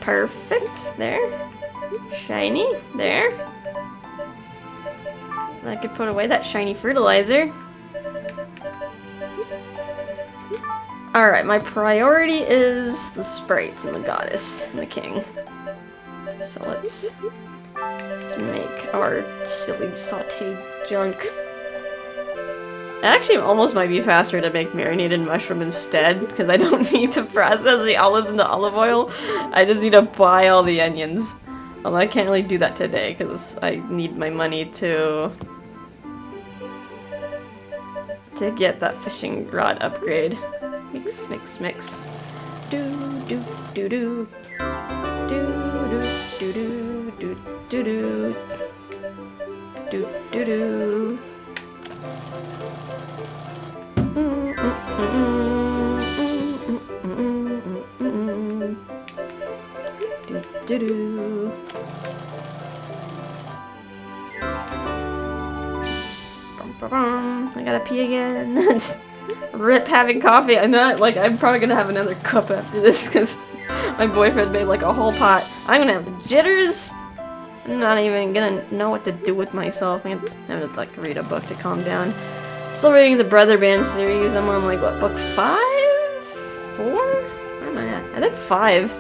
Perfect. There. Shiny. There. I could put away that shiny fertilizer. Alright, my priority is the sprites and the goddess and the king. So let's make our silly sauteed junk. It actually almost might be faster to make marinated mushroom instead, because I don't need to process the olives into olive oil. I just need to buy all the onions. Although I can't really do that today, because I need my money to get that fishing rod upgrade. Mix, mix, mix. Do, do, do, do. Do, do, do, do, do, do. Do, do, do. Do-do-do. I gotta pee again. Rip having coffee. I'm probably gonna have another cup after this because my boyfriend made like a whole pot. I'm gonna have the jitters. I'm not even gonna know what to do with myself. I'm gonna like read a book to calm down. Still reading the Brother Band series. I'm on like what, book 5? 4? Where am I at? I think 5.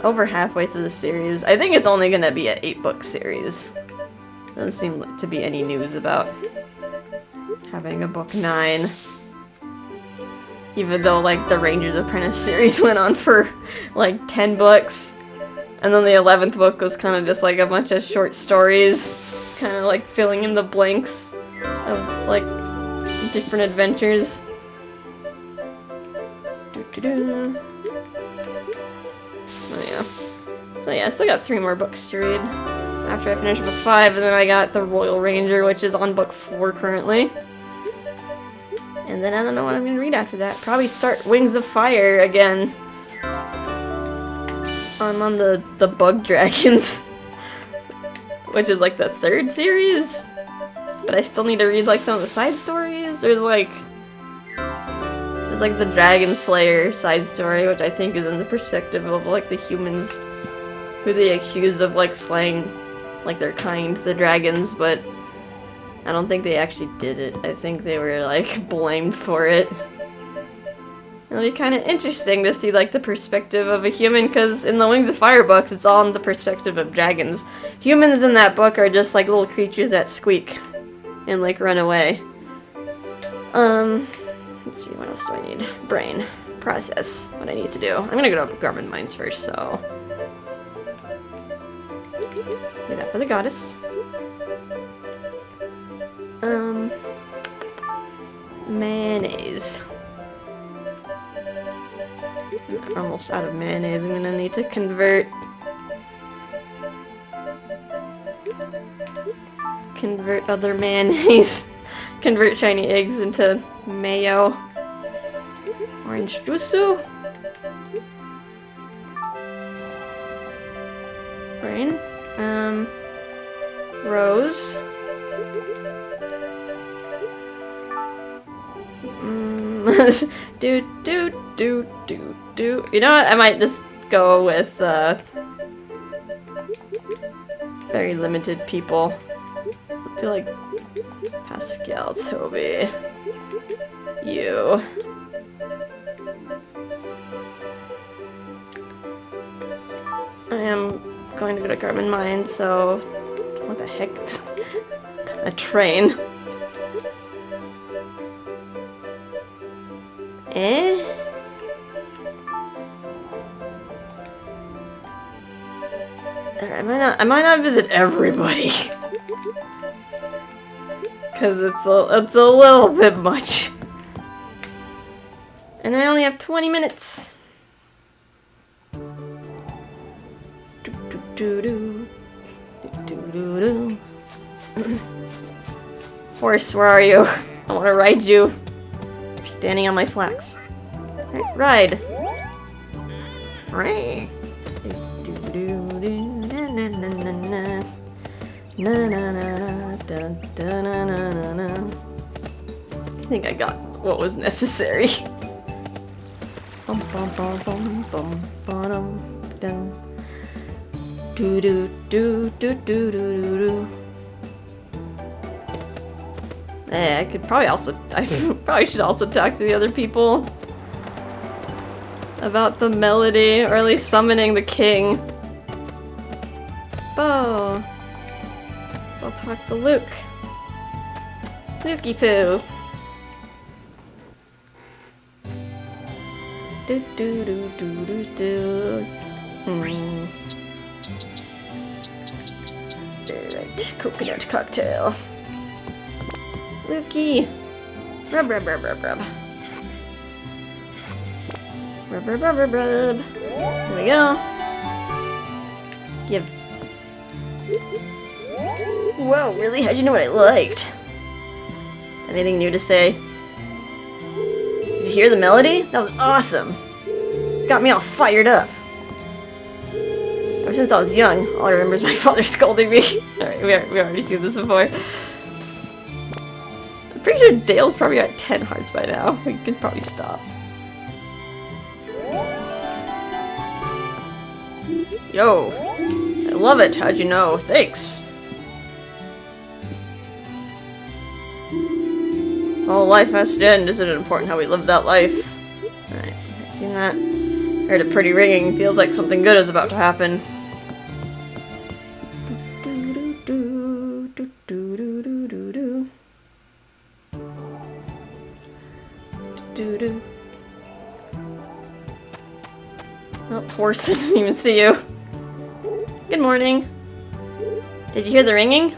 Over halfway through the series. I think it's only gonna be an 8-book series. Doesn't seem to be any news about having a book 9. Even though like the Ranger's Apprentice series went on for like 10 books. And then the 11th book was kind of just like a bunch of short stories. Kind of like filling in the blanks of like different adventures. Doo-doo-doo. Oh yeah. So yeah, I still got 3 more books to read after I finish book 5, and then I got The Royal Ranger, which is on book 4 currently. And then I don't know what I'm gonna read after that. Probably start Wings of Fire again. I'm on the Bug Dragons, which is like the 3rd series. But I still need to read like some of the side stories. There's like the Dragon Slayer side story, which I think is in the perspective of like the humans who they accused of like slaying like their kind, the dragons, but I don't think they actually did it. I think they were like blamed for it. It'll be kind of interesting to see like the perspective of a human, because in the Wings of Fire books it's all in the perspective of dragons. Humans in that book are just like little creatures that squeak and like run away. Let's see, what else do I need? Brain. Process. What I need to do. I'm gonna go to Garmin Mines first, so do that for the goddess. Mayonnaise. I'm almost out of mayonnaise. I'm gonna need to convert other mayonnaise. Convert shiny eggs into mayo. Orange juice. Brain. Rose. Do. You know what? I might just go with very limited people. Let's do like Pascal, Toby, you. I am going to go to Garmin Mines, so what the heck? A train. I might not visit everybody. Cause it's a little bit much. And I only have 20 minutes. Horse, where are you? I want to ride you. You're standing on my flax. Right, ride. Right. I think I got what was necessary. Bum bum bum bum bum bum dum. Do do do do do do do. I probably should also talk to the other people about the melody, or at least summoning the king. Bo. So I'll talk to Luke. Lukey poo. Do do do do do do. Alright, coconut cocktail. Lukey! Rub rub rub rub rub. Rub rub rub rub rub. Here we go. Give. Whoa, really? How'd you know what I liked? Anything new to say? Did you hear the melody? That was awesome! Got me all fired up. Ever since I was young, all I remember is my father scolding me. Alright, we already seen this before. I'm pretty sure Dale's probably at 10 hearts by now. We could probably stop. Yo! I love it! How'd you know? Thanks! All life has to end. Isn't it important how we live that life? Alright, seen that? Heard a pretty ringing. Feels like something good is about to happen. Oh, horse, I didn't even see you. Good morning. Did you hear the ringing?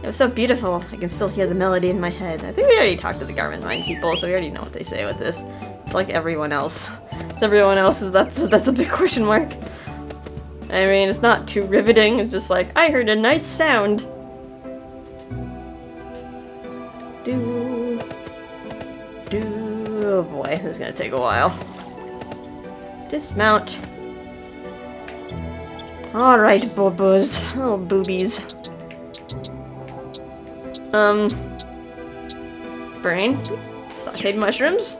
It was so beautiful. I can still hear the melody in my head. I think we already talked to the Garment Mine people, so we already know what they say with this. It's like everyone else. It's everyone else's. That's a big question mark. I mean, it's not too riveting. It's just like, I heard a nice sound. Do. Oh boy, this is gonna take a while. Dismount. Alright, bobos. Little boobies. Brain. Sauteed mushrooms.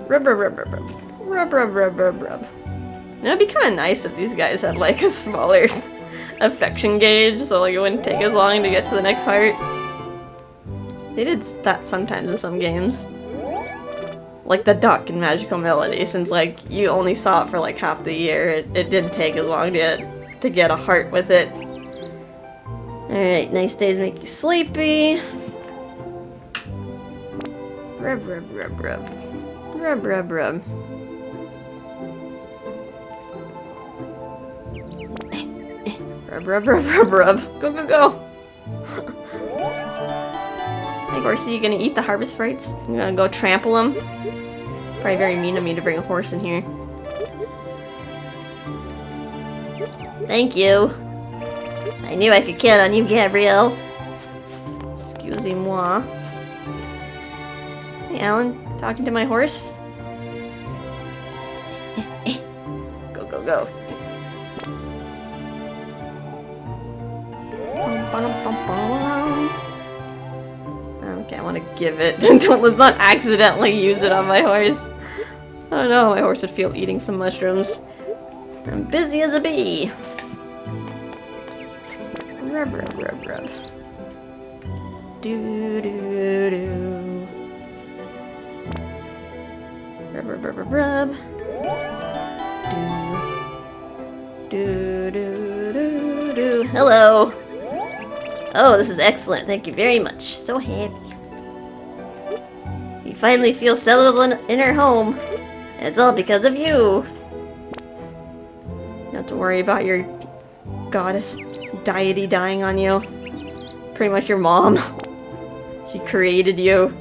Rub rub rub rub rub. Rub rub rub rub rub. It'd be kind of nice if these guys had like a smaller affection gauge, so like it wouldn't take as long to get to the next heart. They did that sometimes in some games. Like the duck in Magical Melody, since like you only saw it for like half the year, it didn't take as long to get a heart with it. Alright, nice days make you sleepy. Rub rub rub rub. Rub rub rub. Rub rub rub rub rub. Go go go! Hey Horsey, you gonna eat the Harvest Sprites? You gonna go trample them? Probably very mean of me to bring a horse in here. Thank you. I knew I could count on you, Gabrielle. Excusez-moi. Hey Alan, talking to my horse? Go, go, go. Okay, I want to give it. Let's not accidentally use it on my horse. I don't know, my horse would feel eating some mushrooms. I'm busy as a bee. Rub, rub, rub, rub. Do, do, do. Rub, rub, rub, rub, rub. Do, do, do, do. Hello. Oh, this is excellent. Thank you very much. So happy. We finally feel settled in our home. And it's all because of you. You don't have to worry about your goddess deity dying on you. Pretty much your mom. She created you.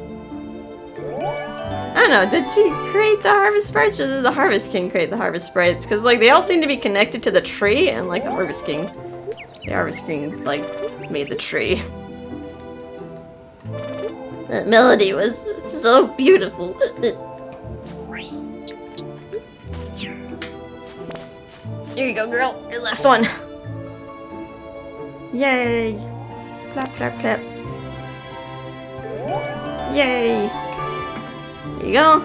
I don't know, did she create the Harvest Sprites, or did the Harvest King create the Harvest Sprites? Because like they all seem to be connected to the tree and like the Harvest King. The Harvest Queen, like, made the tree. That melody was so beautiful. Here you go, girl. Your last one. Yay! Clap, clap, clap. Yay! Here you go.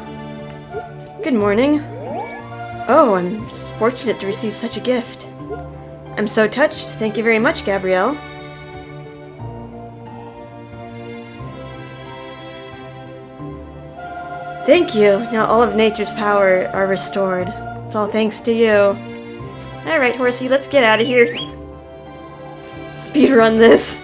Good morning. Oh, I'm fortunate to receive such a gift. I'm so touched. Thank you very much, Gabrielle. Thank you. Now all of nature's power are restored. It's all thanks to you. Alright, horsey, let's get out of here. Speedrun this.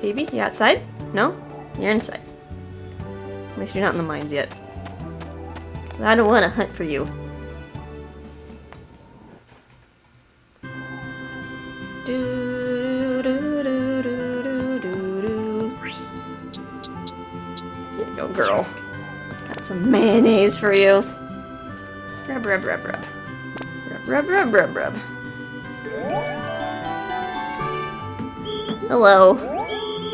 Phoebe, you outside? No? You're inside. At least you're not in the mines yet. I don't want to hunt for you. Here you go, girl. Got some mayonnaise for you. Rub, rub, rub, rub. Rub, rub, rub, rub, rub. Hello.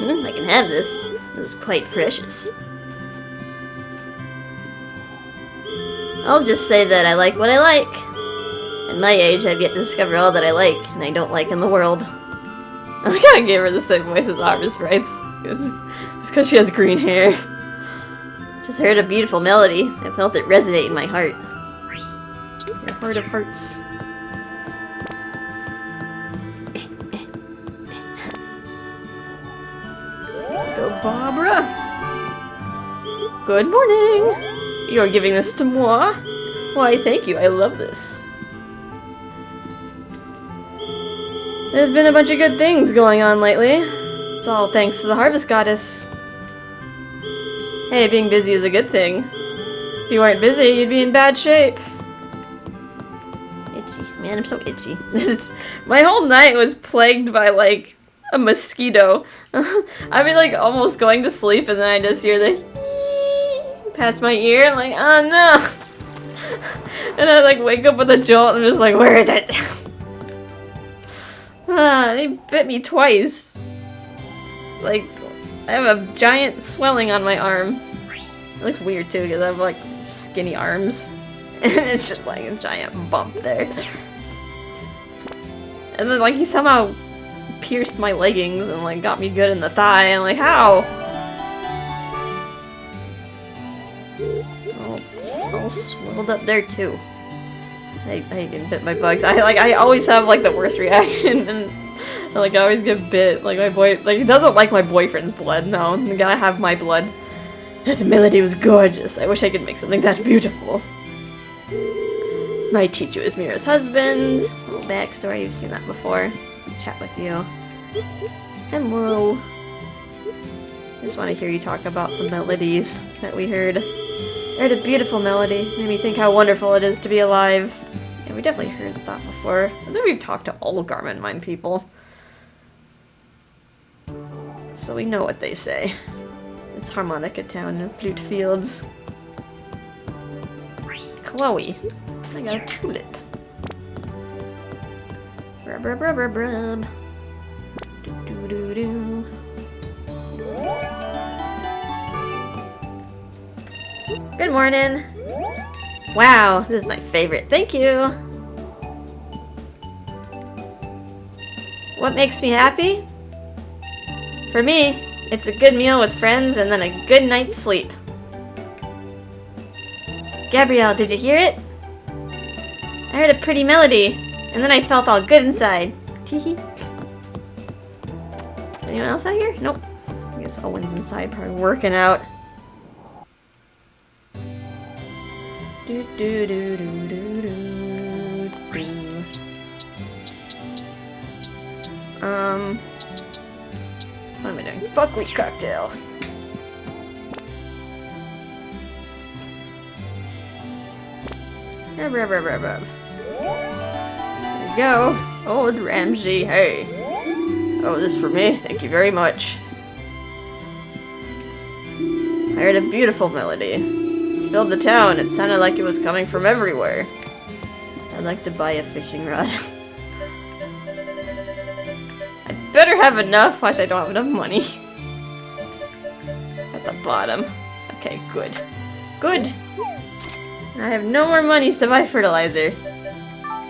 I can have this. This is quite precious. I'll just say that I like what I like. At my age, I've yet to discover all that I like and I don't like in the world. I kind of gave her the same voice as Harvest Sprites. It's because she has green hair. Just heard a beautiful melody. I felt it resonate in my heart. Your heart of hearts. Go, Barbara. Good morning. You're giving this to moi? Why, thank you. I love this. There's been a bunch of good things going on lately. It's all thanks to the Harvest Goddess. Hey, being busy is a good thing. If you weren't busy, you'd be in bad shape. Itchy. Man, I'm so itchy. My whole night was plagued by, like, a mosquito. I'd be, like, almost going to sleep, and then I just hear the past my ear. I'm like, oh no! And I, like, wake up with a jolt, and I'm just like, where is it? They bit me twice. Like, I have a giant swelling on my arm. It looks weird too because I have like skinny arms. And it's just like a giant bump there. And then like he somehow pierced my leggings and like got me good in the thigh. I'm like, how? Oh, all swelled up there too. I get bit by bugs. I always have like the worst reaction and like I always get bit. Like my boy, like he doesn't like my boyfriend's blood. No, you gotta have my blood. That melody was gorgeous. I wish I could make something that beautiful. My teacher is Mira's husband. A little backstory, you've seen that before. I'll chat with you. Hello. I just want to hear you talk about the melodies that we heard. I heard a beautiful melody. Made me think how wonderful it is to be alive. Yeah, we definitely heard that before. I think we've talked to all Garmin Mine people. So we know what they say. It's harmonica town and flute fields. Chloe. I got a tulip. Rub, rub, rub, rub, rub. Do, do, do, do. Good morning. Wow, this is my favorite. Thank you. What makes me happy? For me, it's a good meal with friends and then a good night's sleep. Gabrielle, did you hear it? I heard a pretty melody, and then I felt all good inside. Teehee. Anyone else out here? Nope. I guess Owen's inside, probably working out. Do do do do do do do. What am I doing? Buckwheat cocktail. Rub, rub, rub, rub, rub. There you go. Old Ramsey, hey. Oh, this for me? Thank you very much. I heard a beautiful melody. It filled the town. It sounded like it was coming from everywhere. I'd like to buy a fishing rod. I better have enough. Watch, I don't have enough money. At the bottom. Okay, good. Good! I have no more money to buy fertilizer.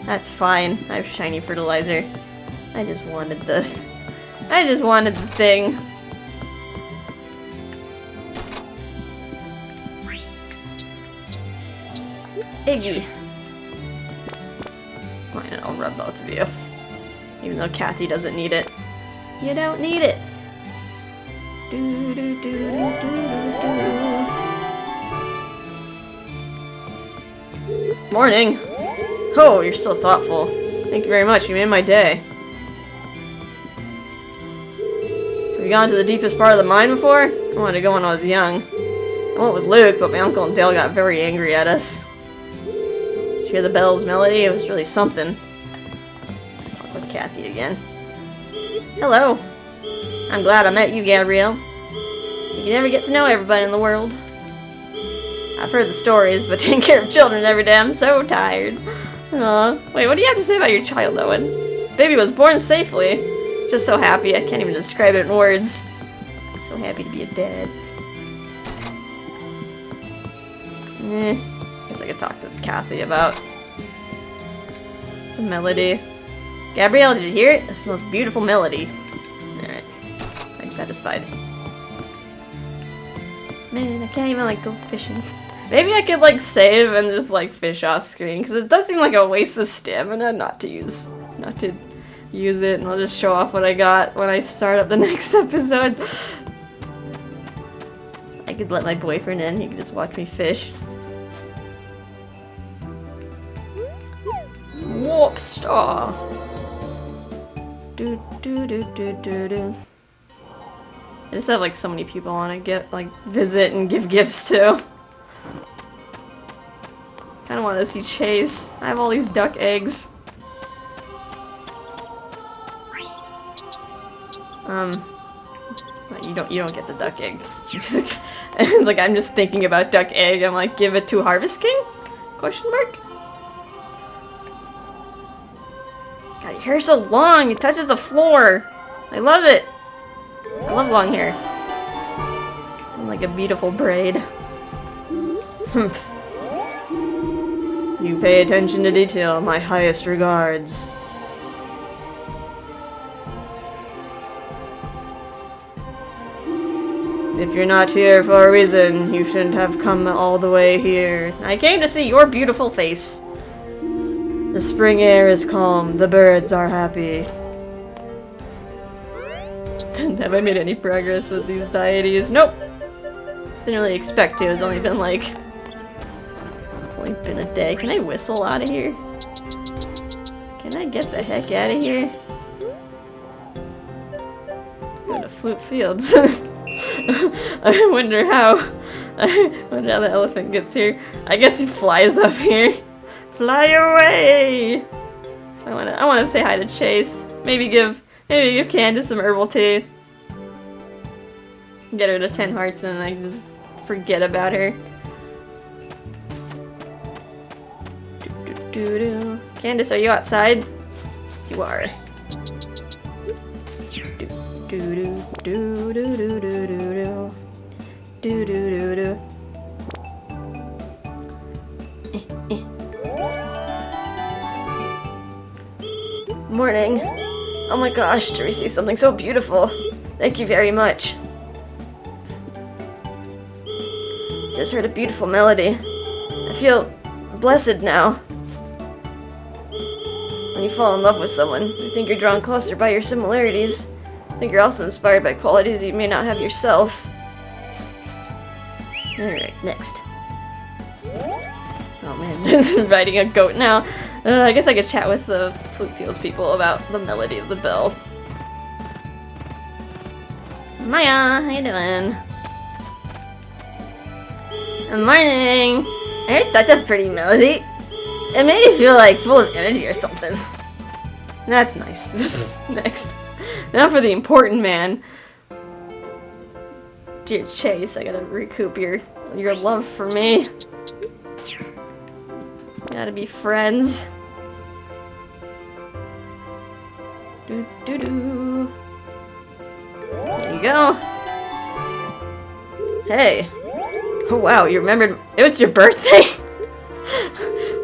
That's fine. I have shiny fertilizer. I just wanted this. I just wanted the thing. Iggy. Fine, I'll rub both of you. Even though Kathy doesn't need it. You don't need it. Do do do do do do. Morning. Oh, you're so thoughtful. Thank you very much. You made my day. Have you gone to the deepest part of the mine before? I wanted to go when I was young. I went with Luke, but my uncle and Dale got very angry at us. Did you hear the bell's melody? It was really something. I'll talk with Kathy again. Hello. I'm glad I met you, Gabrielle. You can never get to know everybody in the world. I've heard the stories, but taking care of children every day, I'm so tired. Aww. Wait, what do you have to say about your child, Owen? Baby was born safely. Just so happy, I can't even describe it in words. So happy to be a dad. Guess I could talk to Kathy about the melody. Gabrielle, did you hear it? It's the most beautiful melody. Alright. I'm satisfied. Man, I can't even like go fishing. Maybe I could like save and just like fish off screen, because it does seem like a waste of stamina not to use it, and I'll just show off what I got when I start up the next episode. I could let my boyfriend in, he could just watch me fish. Warp star. Do do do do do do. I just have like so many people I want to get like visit and give gifts to. Kind of want to see Chase. I have all these duck eggs. You don't get the duck egg. It's like I'm just thinking about duck egg. I'm like, give it to Harvest King? Question mark. God, your hair's so long. It touches the floor. I love it. I love long hair. It's like a beautiful braid. You pay attention to detail. My highest regards. If you're not here for a reason, you shouldn't have come all the way here. I came to see your beautiful face. The spring air is calm. The birds are happy. Have I made any progress with these deities? Nope. Didn't really expect to. It's only been like... It's only been a day. Can I whistle out of here? Can I get the heck out of here? Go to Flute Fields. I wonder how the elephant gets here. I guess he flies up here. Fly away! I wanna say hi to Chase. Maybe give Candace some herbal tea. Get her to 10 hearts and I just forget about her. Candace, are you outside? Yes, you are. Morning. Oh my gosh, did we see something so beautiful? Thank you very much. Just heard a beautiful melody. I feel blessed now. When you fall in love with someone, I think you're drawn closer by your similarities. I think you're also inspired by qualities you may not have yourself. Alright, next. Oh man, this is riding a goat now. I guess I could chat with the Flute Fields people about the melody of the bell. Maya, how you doing? Good morning! I heard such a pretty melody. It made me feel like full of energy or something. That's nice. Next. Not for the important man. Dear Chase, I gotta recoup your love for me. Gotta be friends. Do do do. There you go. Hey. Oh wow, you remembered it was your birthday?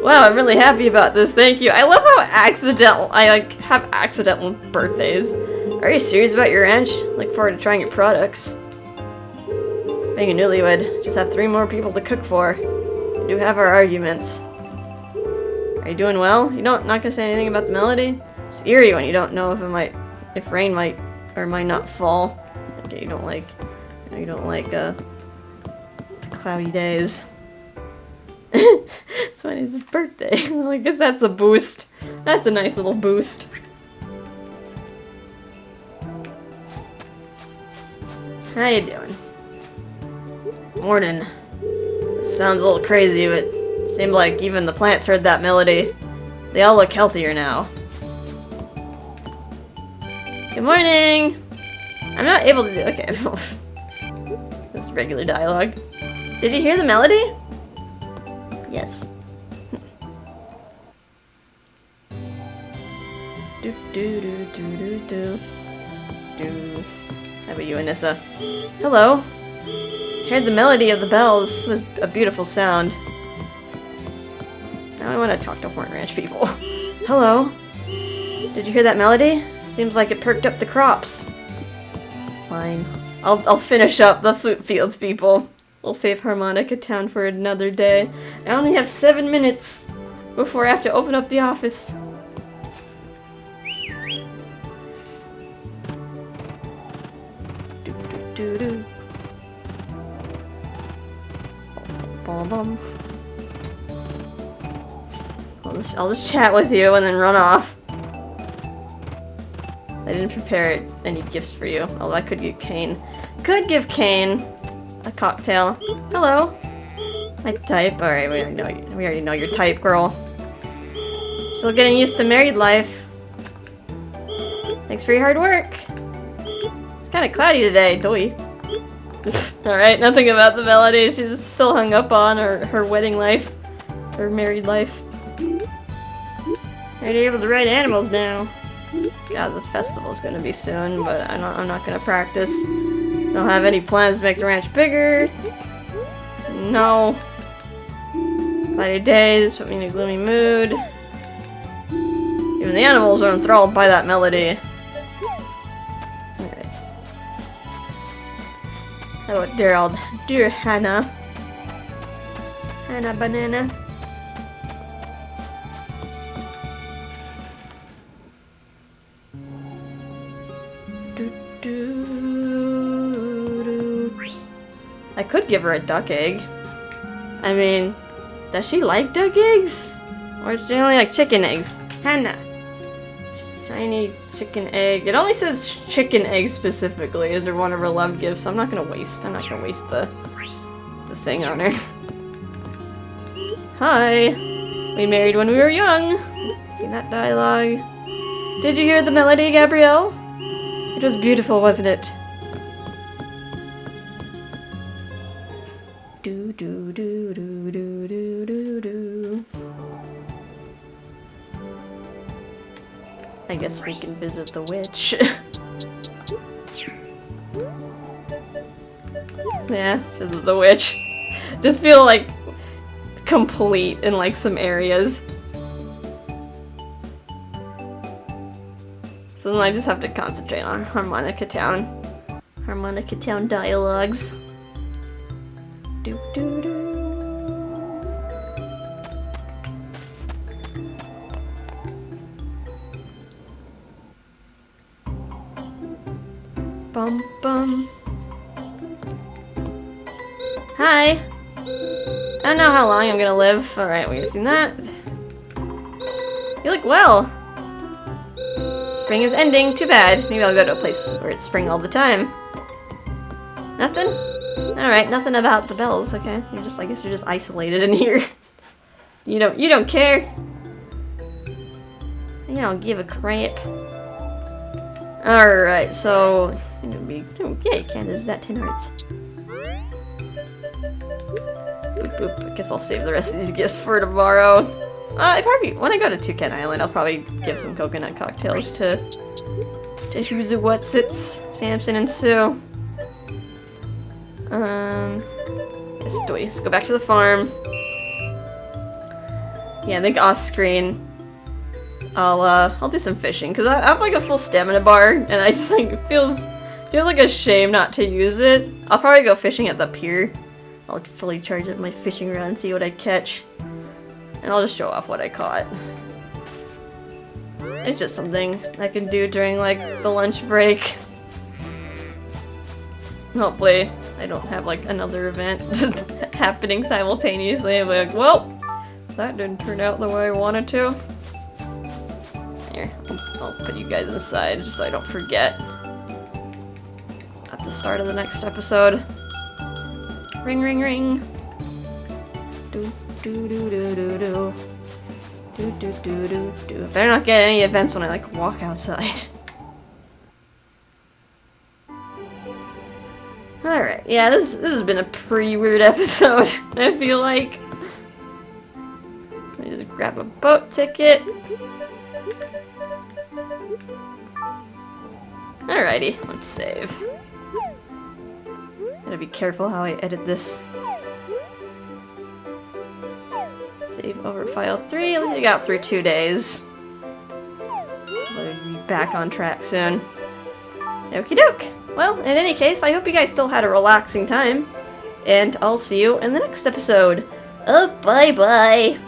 Wow, I'm really happy about this, thank you. I love how I have accidental birthdays. Are you serious about your ranch? Look forward to trying your products. Being a newlywed, just have 3 more people to cook for. We do have our arguments. Are you doing well? You not gonna say anything about the melody? It's eerie when you don't know if rain might or might not fall. Okay, you don't like the cloudy days. So it's his birthday. Well, I guess that's a boost. That's a nice little boost. How you doing? Morning. This sounds a little crazy, but it seemed like even the plants heard that melody. They all look healthier now. Good morning! I'm not able to do- okay. That's regular dialogue. Did you hear the melody? Yes. Do do do do do do. Do. How about you, Anissa? Hello. Heard the melody of the bells. It was a beautiful sound. Now I want to talk to Horn Ranch people. Hello. Did you hear that melody? Seems like it perked up the crops. Fine. I'll finish up the Flute Fields people. We'll save Harmonica Town for another day. I only have 7 minutes before I have to open up the office. Do do do. Bum bum. I'll just chat with you and then run off. I didn't prepare any gifts for you, although I could give Kane. Could give Kane a cocktail. Hello. My type. Alright, we already know your type, girl. Still getting used to married life. Thanks for your hard work. It's kind of cloudy today, doy. Alright, nothing about the melody. She's still hung up on her wedding life. Her married life. Are you able to ride animals now? God, the festival's gonna be soon, but I'm not gonna practice. Don't have any plans to make the ranch bigger. No. Cloudy days put me in a gloomy mood. Even the animals are enthralled by that melody. Alright. How about dear Hannah? Hannah Banana. I could give her a duck egg. I mean, does she like duck eggs? Or does she only like chicken eggs? Hannah. Shiny chicken egg. It only says chicken egg specifically as one of her love gifts, so I'm not gonna waste the thing on her. Hi. We married when we were young. Seen that dialogue. Did you hear the melody, Gabrielle? It was beautiful, wasn't it? Do do do do do do do do. I guess we can visit the witch. Yeah, it's just the witch. Just feel like complete in like some areas. So then I just have to concentrate on Harmonica Town. Harmonica Town dialogues. Do do do. Bum bum. Hi. I don't know how long I'm gonna live. Alright, we've seen that. You look well. Spring is ending. Too bad. Maybe I'll go to a place where it's spring all the time. Nothing? Alright, nothing about the bells, okay. I guess you're just isolated in here. You don't care. You don't give a crap. Alright, so... Yeah, you can. This is that 10 hearts. Boop, boop. I guess I'll save the rest of these gifts for tomorrow. When I go to Toucan Island, I'll probably give some coconut cocktails to who's it, what's it's, Samson and Sue. Yes, let's go back to the farm. Yeah, I think off screen, I'll do some fishing because I have like a full stamina bar, and I just like feels like a shame not to use it. I'll probably go fishing at the pier. I'll fully charge up my fishing rod and see what I catch, and I'll just show off what I caught. It's just something I can do during like the lunch break. Hopefully, I don't have like another event happening simultaneously. I'm like, well, that didn't turn out the way I wanted to. Here, I'll put you guys inside just so I don't forget at the start of the next episode. Ring, ring, ring. Do, do, do, do, do, do. Do, do, do, do, do. Better not get any events when I like walk outside. Alright, yeah, this has been a pretty weird episode, I feel like. Let me just grab a boat ticket. Alrighty, let's save. Gotta be careful how I edit this. Save over file 3, at least we got through 2 days. We'll be back on track soon. Okie doke! Well, in any case, I hope you guys still had a relaxing time. And I'll see you in the next episode. Oh, bye-bye.